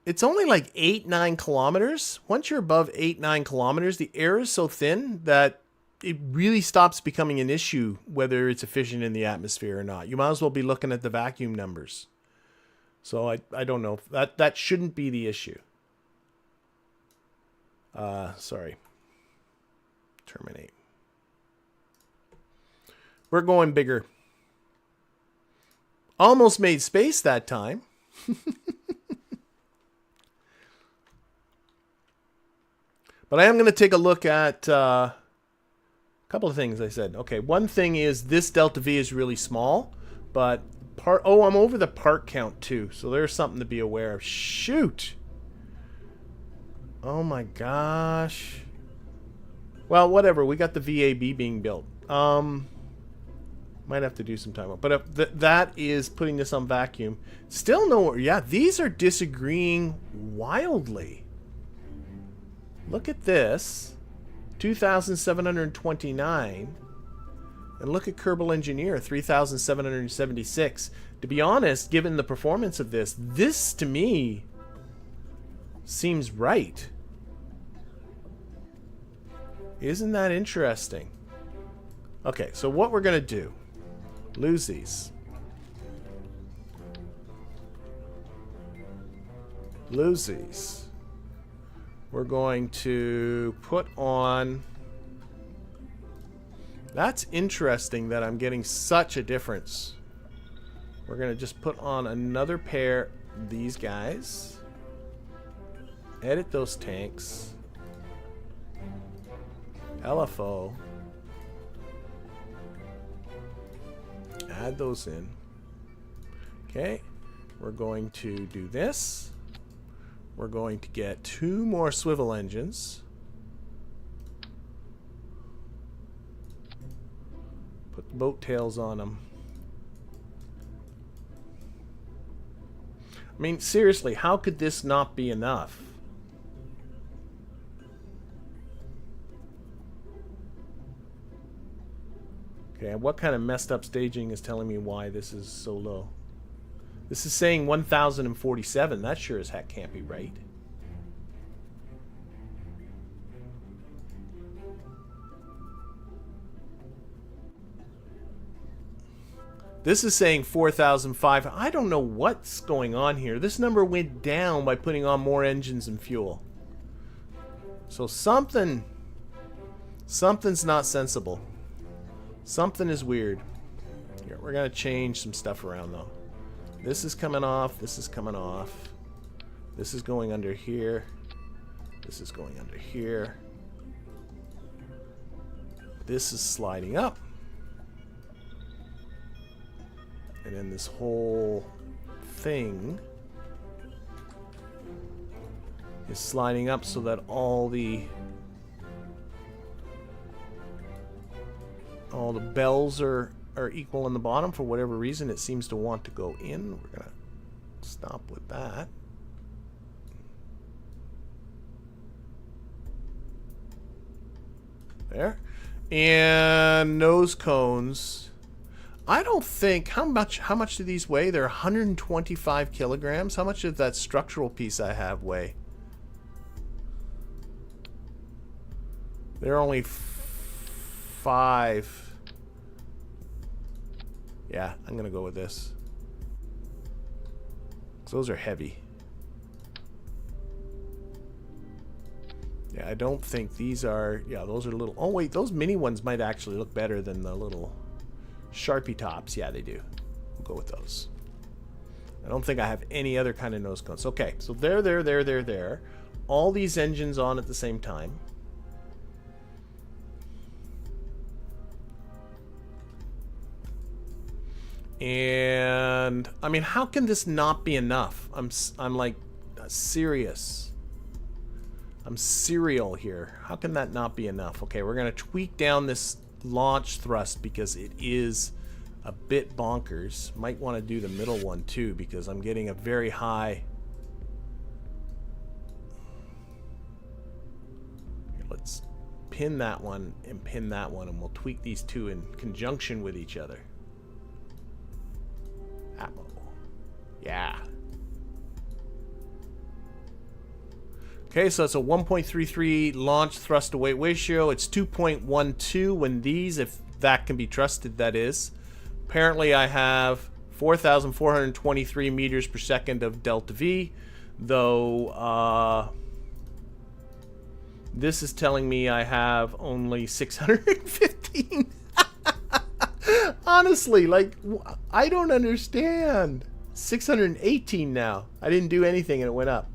it's only like 8-9 kilometers. Once you're above 8-9 kilometers, the air is so thin that it really stops becoming an issue whether it's efficient in the atmosphere or not. You might as well be looking at the vacuum numbers. So I don't know. That shouldn't be the issue. Sorry. Terminate. We're going bigger. Almost made space that time. But I am going to take a look at a couple of things I said. Okay, one thing is this delta V is really small, but I'm over the part count too, so there's something to be aware of. Shoot! Oh my gosh. Well, whatever. We got the VAB being built. Might have to do some time. But that is putting this on vacuum. Still no... Yeah, these are disagreeing wildly. Look at this, 2,729, and look at Kerbal Engineer, 3,776. To be honest, given the performance of this to me seems right. Isn't that interesting? Okay, so what we're gonna do, lose these. Lose these. We're going to put on... That's interesting that I'm getting such a difference. We're going to just put on another pair of these guys. Edit those tanks. LFO. Add those in. Okay. We're going to do this. We're going to get 2 more swivel engines. Put the boat tails on them. I mean, seriously, how could this not be enough? Okay, what kind of messed up staging is telling me why this is so low? This is saying 1,047. That sure as heck can't be right. This is saying 4,005. I don't know what's going on here. This number went down by putting on more engines and fuel. So something's not sensible. Something is weird. Here, we're going to change some stuff around, though. This is coming off. This is coming off. This is going under here. This is going under here. This is sliding up. And then this whole thing is sliding up so that all the bells are equal on the bottom. For whatever reason, it seems to want to go in. We're gonna stop with that. There. And nose cones. I don't think, how much do these weigh? They're 125 kilograms. How much of that structural piece I have weigh? They're only 5. Yeah, I'm gonna go with this. Those are heavy. Yeah, I don't think these are... Yeah, those are little... Oh, wait, those mini ones might actually look better than the little Sharpie tops. Yeah, they do. We'll go with those. I don't think I have any other kind of nose cones. Okay, so there. All these engines on at the same time. And... I mean, how can this not be enough? I'm like serious. I'm serial here. How can that not be enough? Okay, we're going to tweak down this launch thrust because it is a bit bonkers. Might want to do the middle one too because I'm getting a very high... Here, let's pin that one and pin that one, and we'll tweak these two in conjunction with each other. Atmo. Yeah. Okay, so it's a 1.33 launch thrust to weight ratio. It's 2.12 when these, if that can be trusted, that is. Apparently I have 4,423 meters per second of delta V, though this is telling me I have only 615. Honestly, like, I don't understand. 618 now. I didn't do anything and it went up.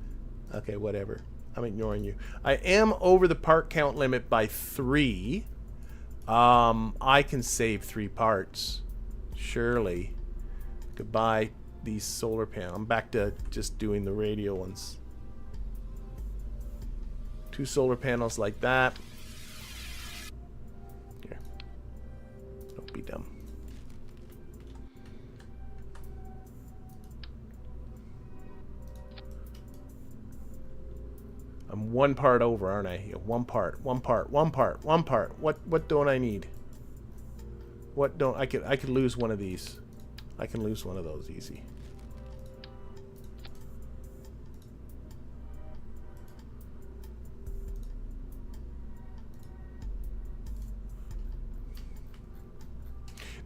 Okay, whatever. I'm ignoring you. I am over the part count limit by 3. I can save 3 parts. Surely. Goodbye, these solar panels. I'm back to just doing the radio ones. 2 solar panels like that. Here. Don't be dumb. I'm 1 part over, aren't I? Yeah, 1 part. What don't I need? What don't I could lose one of these. I can lose one of those easy.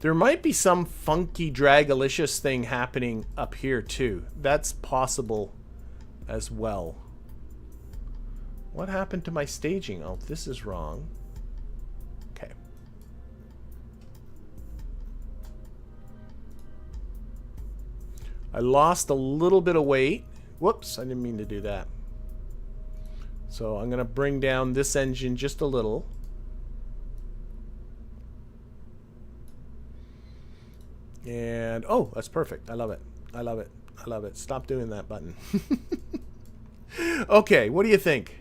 There might be some funky Dragalicious thing happening up here too. That's possible as well. What happened to my staging? Oh, this is wrong. Okay. I lost a little bit of weight. Whoops, I didn't mean to do that. So I'm going to bring down this engine just a little. And, oh, that's perfect. I love it. I love it. I love it. Stop doing that button. Okay, what do you think?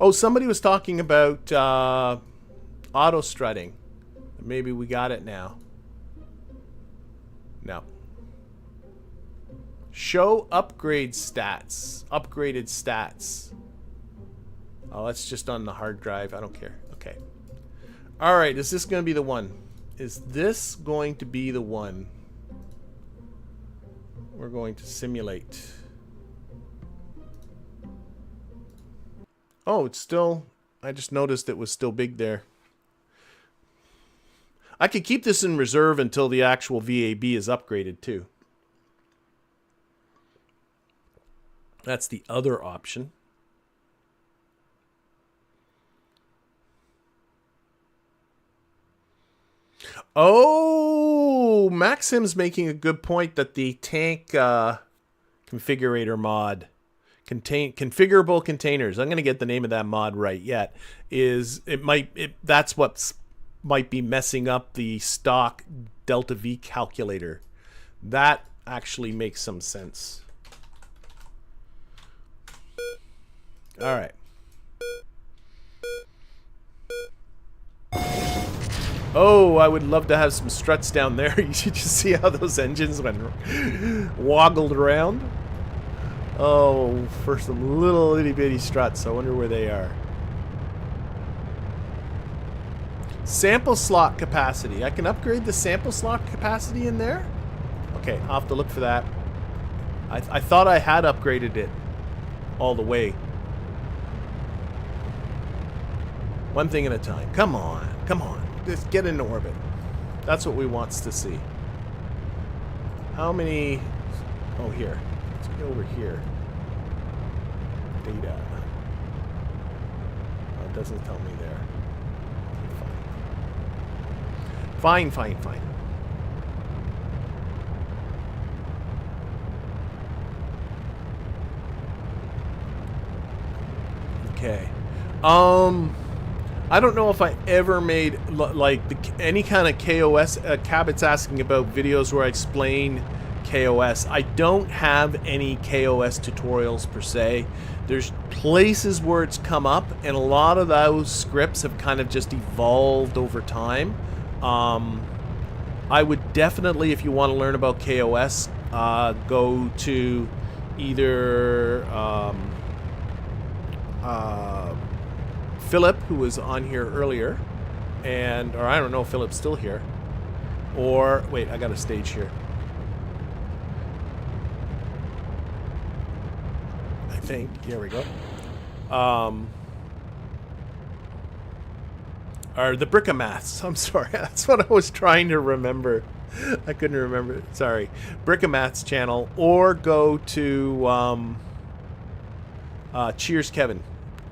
Oh, somebody was talking about auto strutting. Maybe we got it now. No. Show upgrade stats. Upgraded stats. Oh, that's just on the hard drive. I don't care. Okay. All right, is this going to be the one? Is this going to be the one we're going to simulate? Oh, it's still... I just noticed it was still big there. I could keep this in reserve until the actual VAB is upgraded too. That's the other option. Oh, Maxim's making a good point that the tank configurator mod, configurable containers. I'm going to get the name of that mod right yet. That's what might be messing up the stock delta V calculator. That actually makes some sense. All right. Oh, I would love to have some struts down there. You should just see how those engines went woggled around. Oh, for some little itty bitty struts. I wonder where they are. Sample slot capacity. I can upgrade the sample slot capacity in there? Okay, I'll have to look for that. I thought I had upgraded it all the way. One thing at a time. Come on, come on. Just get into orbit. That's what we wants to see. How many... Oh, here. Let's go over here. Data. Oh, it doesn't tell me there. Fine, fine, fine. Okay. I don't know if I ever made like any kind of kOS. Cabot's asking about videos where I explain kOS. I don't have any kOS tutorials per se. There's places where it's come up, and a lot of those scripts have kind of just evolved over time. I would definitely, if you want to learn about kOS, go to either Philip, who was on here earlier, or I don't know if Philip's still here, or wait, I got a stage here. I think, here we go. Or the Brickamaths. I'm sorry, that's what I was trying to remember. I couldn't remember. Sorry, Brickamaths channel, or go to Cheers Kevin.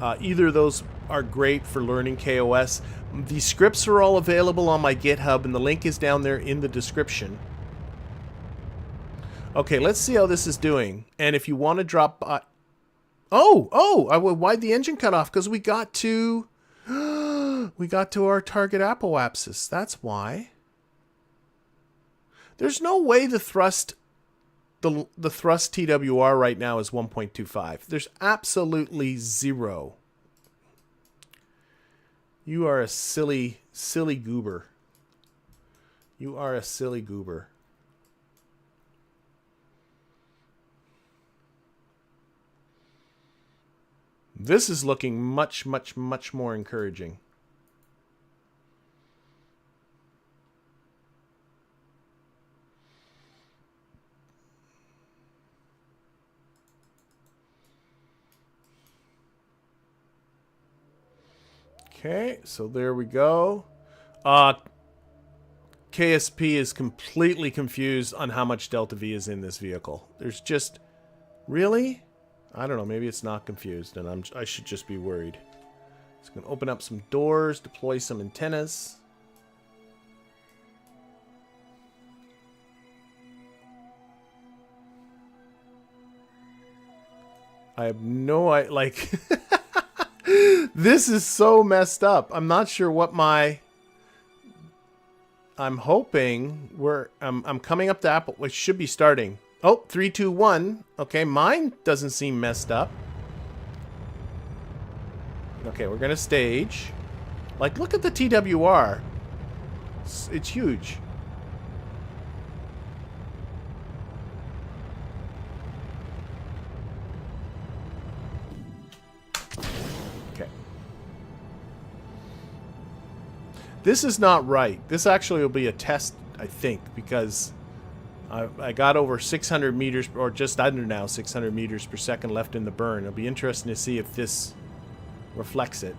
Either of those are great for learning kOS. The scripts are all available on my GitHub, and the link is down there in the description. Okay, let's see how this is doing. And if you want to drop by... why'd the engine cut off? Because we got to... we got to our target apoapsis. That's why. There's no way the thrust... The thrust TWR right now is 1.25. There's absolutely zero. You are a silly, silly goober. You are a silly goober. This is looking much, much, much more encouraging. Okay, so there we go. KSP is completely confused on how much delta V is in this vehicle. There's just... Really? I don't know, maybe it's not confused, and I should just be worried. Just going to open up some doors, deploy some antennas. I have no idea, like... This is so messed up. I'm not sure what my... I'm hoping I'm coming up to Apple, which should be starting. Oh, 3, 2, 1. Okay, mine doesn't seem messed up. Okay, we're gonna stage. Like, look at the TWR. It's huge. Okay. This is not right. This actually will be a test, I think, because I got over 600 meters, or just under now 600 meters per second left in the burn. It'll be interesting to see if this reflects it.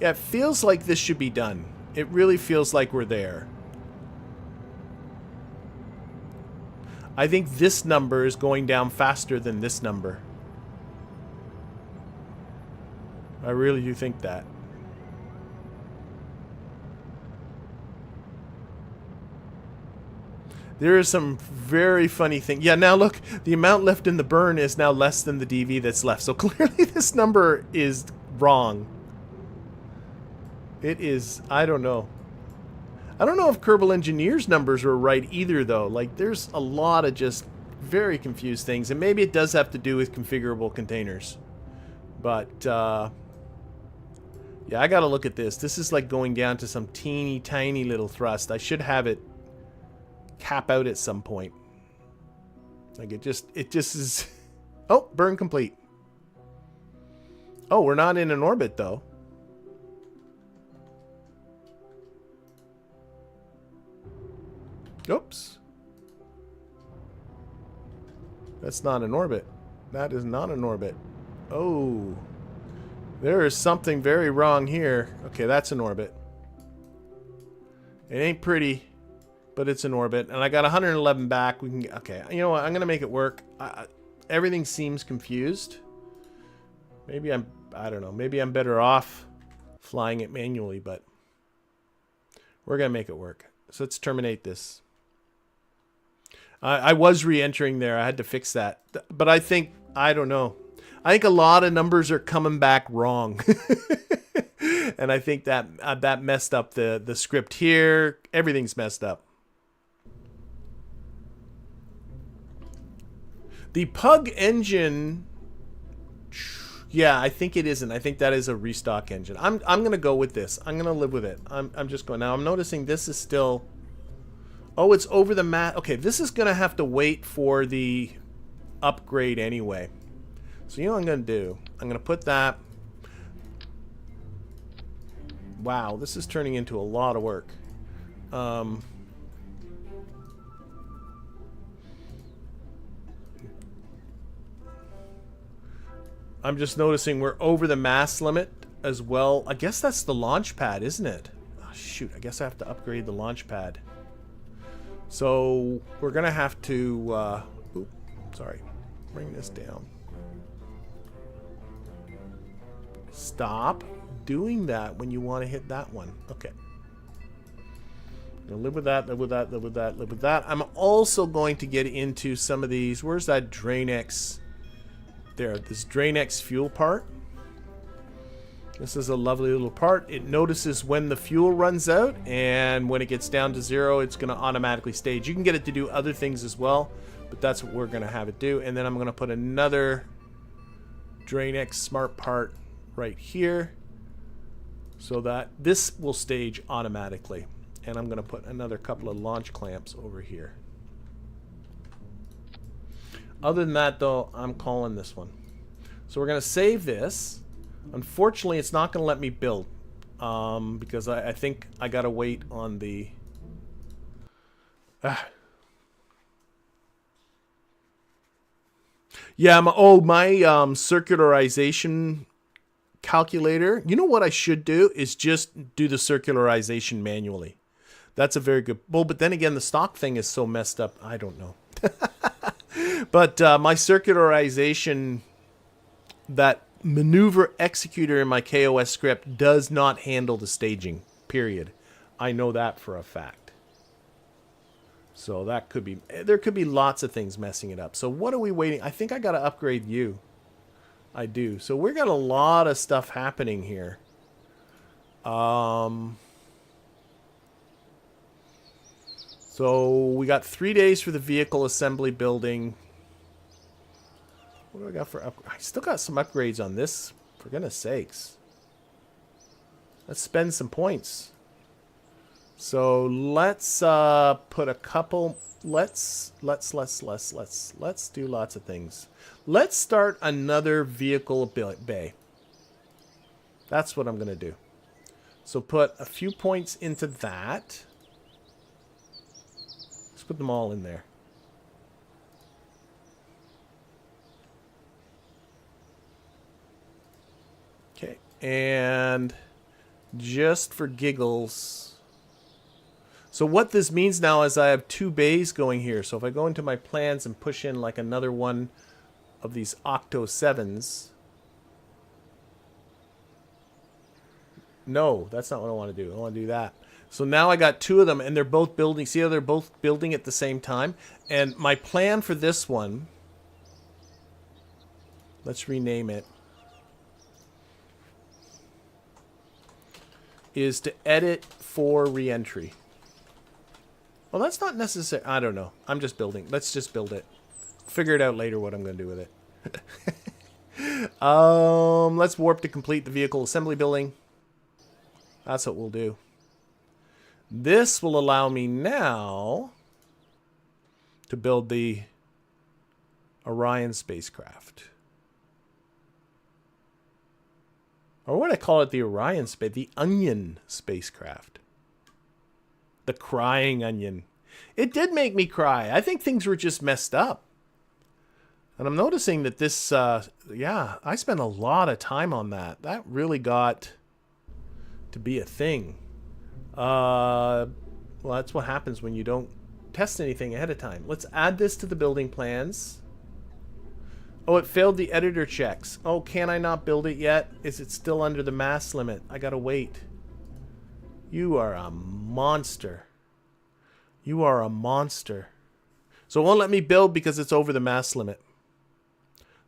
Yeah, it feels like this should be done. It really feels like we're there. I think this number is going down faster than this number. I really do think that. There is some very funny thing. Yeah, now look, the amount left in the burn is now less than the DV that's left. So clearly this number is wrong. It is, I don't know. I don't know if Kerbal Engineer's numbers are right either, though. Like, there's a lot of just very confused things. And maybe it does have to do with configurable containers. But, yeah, I gotta look at this. This is like going down to some teeny tiny little thrust. I should have it cap out at some point. Like, it just is... Oh, burn complete. Oh, we're not in an orbit, though. Oops. That's not an orbit. That is not an orbit. Oh. There is something very wrong here. Okay, that's an orbit. It ain't pretty, but it's an orbit. And I got 111 back. We can... Okay, you know what? I'm going to make it work. Everything seems confused. Maybe I don't know. Maybe I'm better off flying it manually, but we're going to make it work. So let's terminate this. I was re-entering there. I had to fix that. But I think, I don't know. I think a lot of numbers are coming back wrong. And I think that that messed up the script here. Everything's messed up. The Pug engine... Yeah, I think it isn't. I think that is a restock engine. I'm going to go with this. I'm going to live with it. I'm just going... Now, I'm noticing this is still... Oh, it's over the mat. Okay, this is going to have to wait for the upgrade anyway. So you know what I'm going to do? I'm going to put that... Wow, this is turning into a lot of work. I'm just noticing we're over the mass limit as well. I guess that's the launch pad, isn't it? Oh, shoot, I guess I have to upgrade the launch pad. So we're going to have to... sorry. Bring this down. Stop doing that when you want to hit that one. Okay. Live with that, live with that, live with that, live with that. I'm also going to get into some of these... Where's that DrainX? There, this DrainX fuel part. This is a lovely little part. It notices when the fuel runs out, and when it gets down to 0, it's going to automatically stage. You can get it to do other things as well, but that's what we're going to have it do. And then I'm going to put another DrainX smart part right here so that this will stage automatically. And I'm going to put another couple of launch clamps over here. Other than that, though, I'm calling this one. So we're going to save this. Unfortunately, it's not going to let me build because I think I got to wait on the... Yeah, my circularization calculator. You know what I should do is just do the circularization manually. That's a very good... Well, but then again, the stock thing is so messed up. I don't know. But my circularization, that maneuver executor in my kOS script does not handle the staging, period. I know that for a fact. So that could be... There could be lots of things messing it up. So what are we waiting? I think I got to upgrade you. I do. So we got a lot of stuff happening here. So we got 3 days for the vehicle assembly building. What do I got for I still got some upgrades on this, for goodness sakes. Let's spend some points. So let's put a couple... Let's do lots of things. Let's start another vehicle bay. That's what I'm going to do. So put a few points into that. Let's put them all in there. Okay, and just for giggles. So what this means now is I have 2 bays going here. So if I go into my plans and push in like another one of these Octo 7s. No, that's not what I want to do. I want to do that. So now I got 2 of them, and they're both building. See how they're both building at the same time? And my plan for this one, let's rename it, is to edit for reentry. Well, that's not necessary. I don't know. I'm just building. Let's just build it. Figure it out later what I'm going to do with it. Let's warp to complete the vehicle assembly building. That's what we'll do. This will allow me now to build the Orion spacecraft. Or what I call it, the Orion space, the Onion spacecraft. The crying onion. It did make me cry. I think things were just messed up. And I'm noticing that this, yeah, I spent a lot of time on that. That really got to be a thing. Well, that's what happens when you don't test anything ahead of time. Let's add this to the building plans. Oh, it failed the editor checks. Oh, can I not build it yet? Is it still under the mass limit? I gotta wait. You are a monster. You are a monster. So it won't let me build because it's over the mass limit.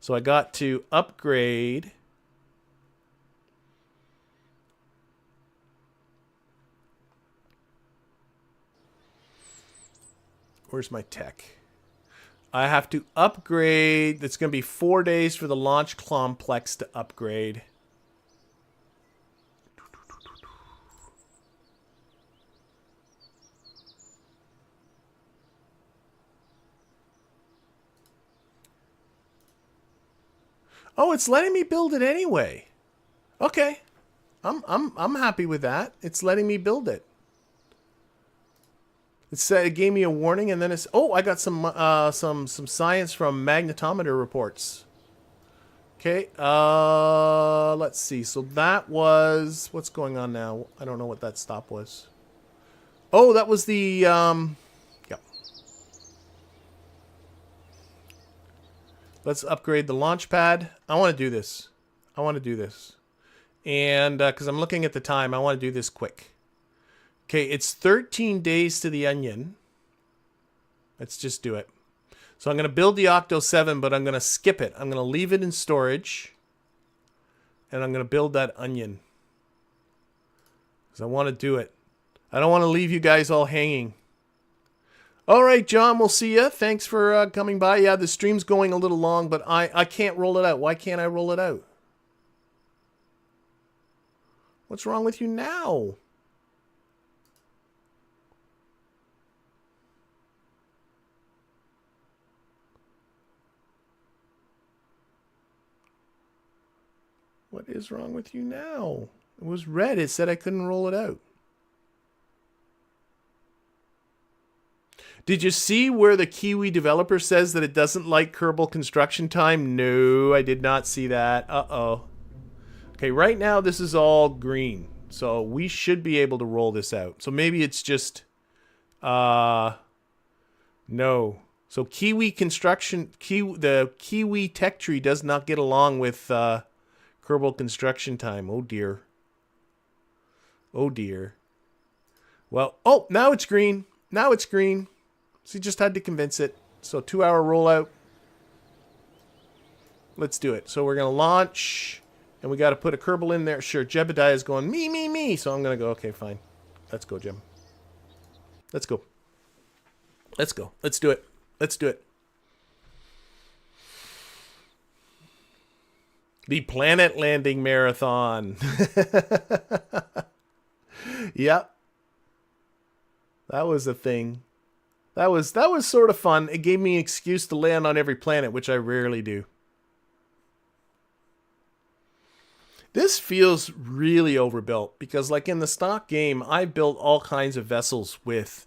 So I got to upgrade. Where's my tech? I have to upgrade. It's going to be 4 days for the launch complex to upgrade. Oh, it's letting me build it anyway. Okay. I'm happy with that. It's letting me build it. It gave me a warning, and then it's... Oh, I got some science from magnetometer reports. Okay, let's see. So that was... What's going on now? I don't know what that stop was. Oh, that was the... Yep. Let's upgrade the launch pad. I want to do this. I want to do this. And because I'm looking at the time, I want to do this quick. Okay, it's 13 days to the onion. Let's just do it. So I'm going to build the Octo 7, but I'm going to skip it. I'm going to leave it in storage. And I'm going to build that onion. Because I want to do it. I don't want to leave you guys all hanging. All right, John, we'll see you. Thanks for coming by. Yeah, the stream's going a little long, but I can't roll it out. Why can't I roll it out? What's wrong with you now? What is wrong with you now? It was red. It said I couldn't roll it out. Did you see where the Kiwi developer says that it doesn't like Kerbal construction time? No, I did not see that. Uh-oh. Okay, right now this is all green. So we should be able to roll this out. So maybe it's just... no. So Kiwi construction... the Kiwi tech tree does not get along with... Kerbal construction time. Oh dear. Oh dear. Well, oh, now it's green. Now it's green. So you just had to convince it. So 2-hour rollout. Let's do it. So we're going to launch. And we got to put a Kerbal in there. Sure, Jebediah is going, me, me, me. So I'm going to go, okay, fine. Let's go, Jeb. Let's go. Let's go. Let's do it. Let's do it. The planet landing marathon. Yep. That was a thing. That was sort of fun. It gave me an excuse to land on every planet, which I rarely do. This feels really overbuilt because like in the stock game, I built all kinds of vessels with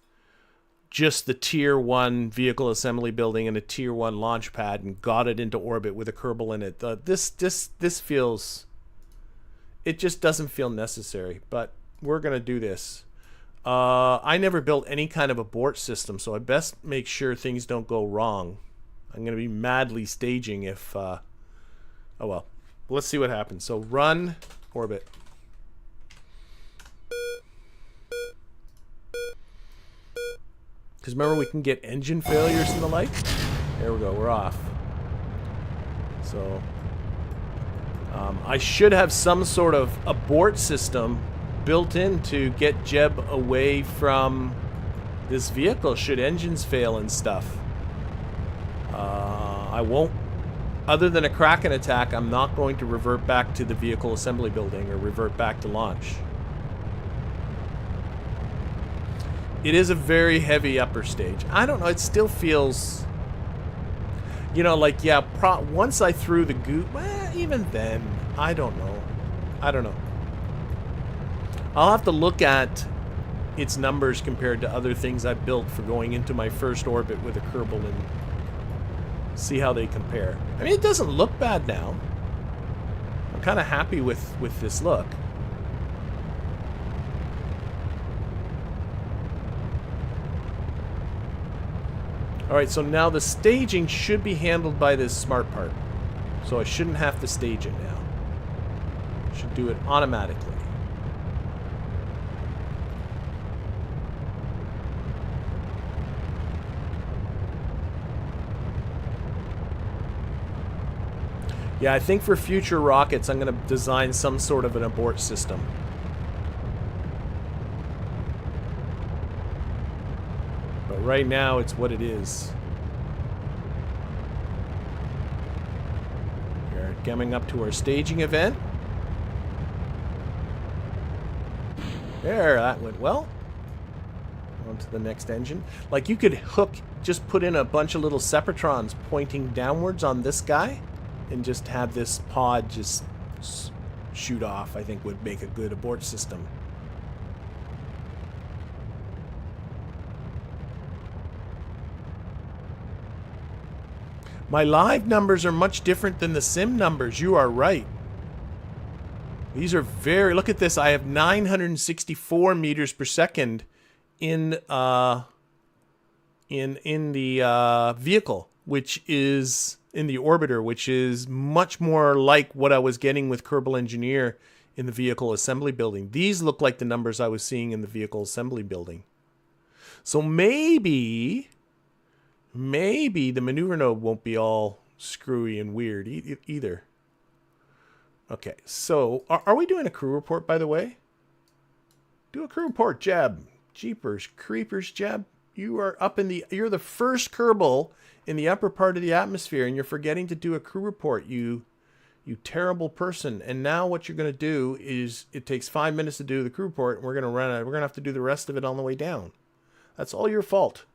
just the tier 1 vehicle assembly building and a tier 1 launch pad and got it into orbit with a Kerbal in it. This feels It just doesn't feel necessary, but we're going to do this. I never built any kind of abort system, so I best make sure things don't go wrong. I'm going to be madly staging if... oh well. Let's see what happens. So run orbit. Because remember, we can get engine failures and the like. There we go. We're off. So I should have some sort of abort system built in to get Jeb away from this vehicle should engines fail and stuff. I won't, other than a Kraken attack, I'm not going to revert back to the vehicle assembly building or revert back to launch. It is a very heavy upper stage. I don't know, it still feels, you know, like, yeah, once I threw the goop, well, even then, I don't know. I don't know. I'll have to look at its numbers compared to other things I've built for going into my first orbit with a Kerbal and see how they compare. I mean, it doesn't look bad now. I'm kind of happy with this look. Alright, so now the staging should be handled by this smart part. So I shouldn't have to stage it now. Should do it automatically. Yeah, I think for future rockets, I'm going to design some sort of an abort system. But right now, it's what it is. We're coming up to our staging event. There, that went well. On to the next engine. Like, you could just put in a bunch of little Separatrons pointing downwards on this guy. And just have this pod just shoot off, I think would make a good abort system. My live numbers are much different than the sim numbers. You are right. These are very... Look at this. I have 964 meters per second in the vehicle, which is... in the orbiter, which is much more like what I was getting with Kerbal Engineer in the vehicle assembly building. These look like the numbers I was seeing in the vehicle assembly building. So maybe the maneuver node won't be all screwy and weird either. Okay, so are we doing a crew report, by the way? Do a crew report, Jeb. Jeepers creepers, Jeb. You are up in the... You're the first Kerbal in the upper part of the atmosphere, and you're forgetting to do a crew report, you terrible person. And now what you're going to do is, it takes 5 minutes to do the crew report, and we're going to have to do the rest of it on the way down. That's all your fault.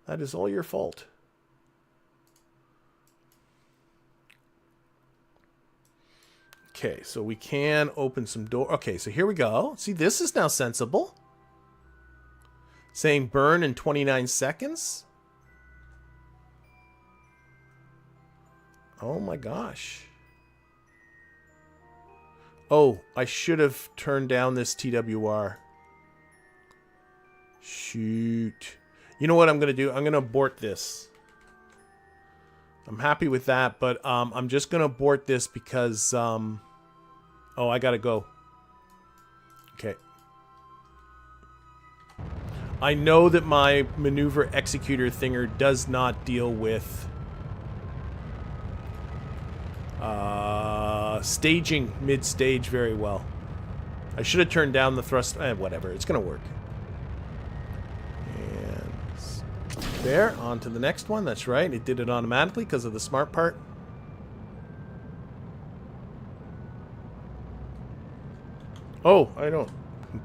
That is all your fault. Okay, so we can open some door. Okay, so here we go. See, this is now sensible. Saying burn in 29 seconds. Oh my gosh. Oh, I should have turned down this TWR. Shoot. You know what I'm going to do? I'm going to abort this. I'm happy with that, but I'm just going to abort this because... oh, I got to go. Okay. I know that my maneuver executor thinger does not deal with... staging mid-stage very well. I should have turned down the thrust. Whatever, it's gonna work. And there, on to the next one. That's right, it did it automatically because of the smart part. Oh, I don't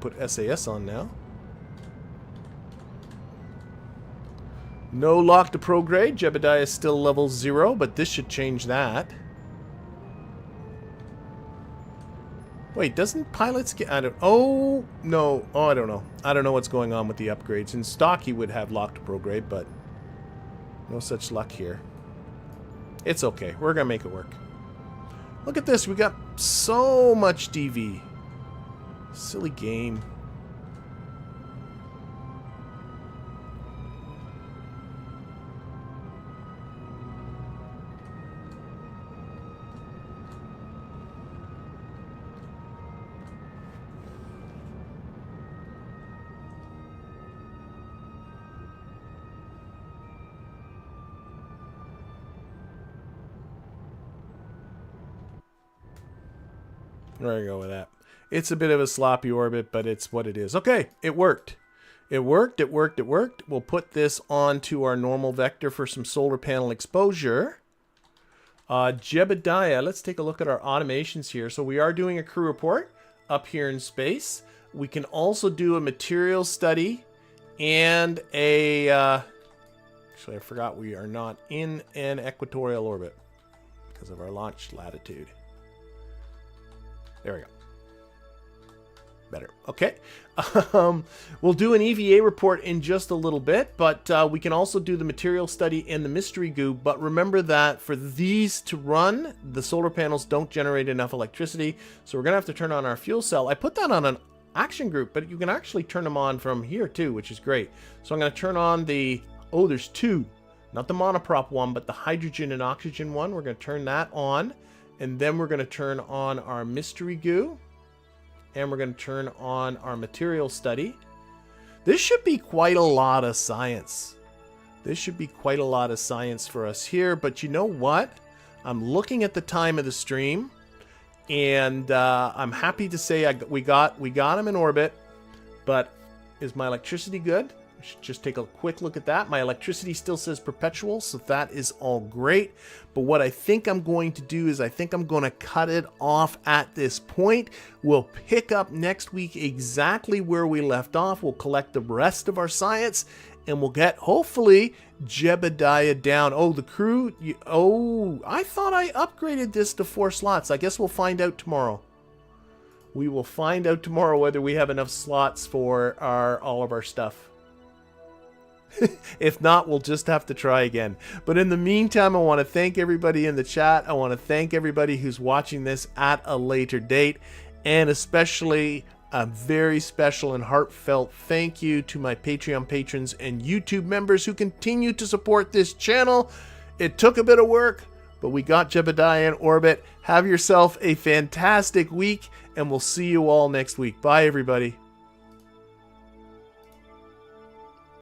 put SAS on now. No lock to prograde. Jebediah is still level 0, but this should change that. Wait, doesn't pilots get... Oh, no. Oh, I don't know. I don't know what's going on with the upgrades. In stock, he would have locked to prograde, but no such luck here. It's okay. We're going to make it work. Look at this. We got So much DV. Silly game. There you go with that. It's a bit of a sloppy orbit, but it's what it is. Okay, it worked. It worked, it worked, it worked. We'll put this onto our normal vector for some solar panel exposure. Jebediah, let's take a look at our automations here. So we are doing a crew report up here in space. We can also do a material study and a... actually, I forgot we are not in an equatorial orbit because of our launch latitude. There we go. Better. Okay. We'll do an EVA report in just a little bit, but we can also do the material study and the mystery goo. But remember that for these to run, the solar panels don't generate enough electricity. So we're going to have to turn on our fuel cell. I put that on an action group, but you can actually turn them on from here too, which is great. So I'm going to turn on the... Oh, there's two. Not the monoprop one, but the hydrogen and oxygen one. We're going to turn that on. And then we're going to turn on our mystery goo. And we're going to turn on our material study. This should be quite a lot of science. This should be quite a lot of science for us here. But you know what? I'm looking at the time of the stream. And I'm happy to say we got him in orbit. But is my electricity good? I should just take a quick look at that. My electricity still says perpetual, so that is all great. But what I think I'm going to do is I think I'm going to cut it off at this point. We'll pick up next week exactly where we left off. We'll collect the rest of our science, and we'll get, hopefully, Jebediah down. Oh, the crew. Oh, I thought I upgraded this to 4 slots. I guess we'll find out tomorrow. We will find out tomorrow whether we have enough slots for all of our stuff. If not, we'll just have to try again. But in the meantime, I want to thank everybody in the chat. I want to thank everybody who's watching this at a later date. And especially a very special and heartfelt thank you to my Patreon patrons and YouTube members who continue to support this channel. It took a bit of work, but we got Jebediah in orbit. Have yourself a fantastic week, and we'll see you all next week. Bye, everybody.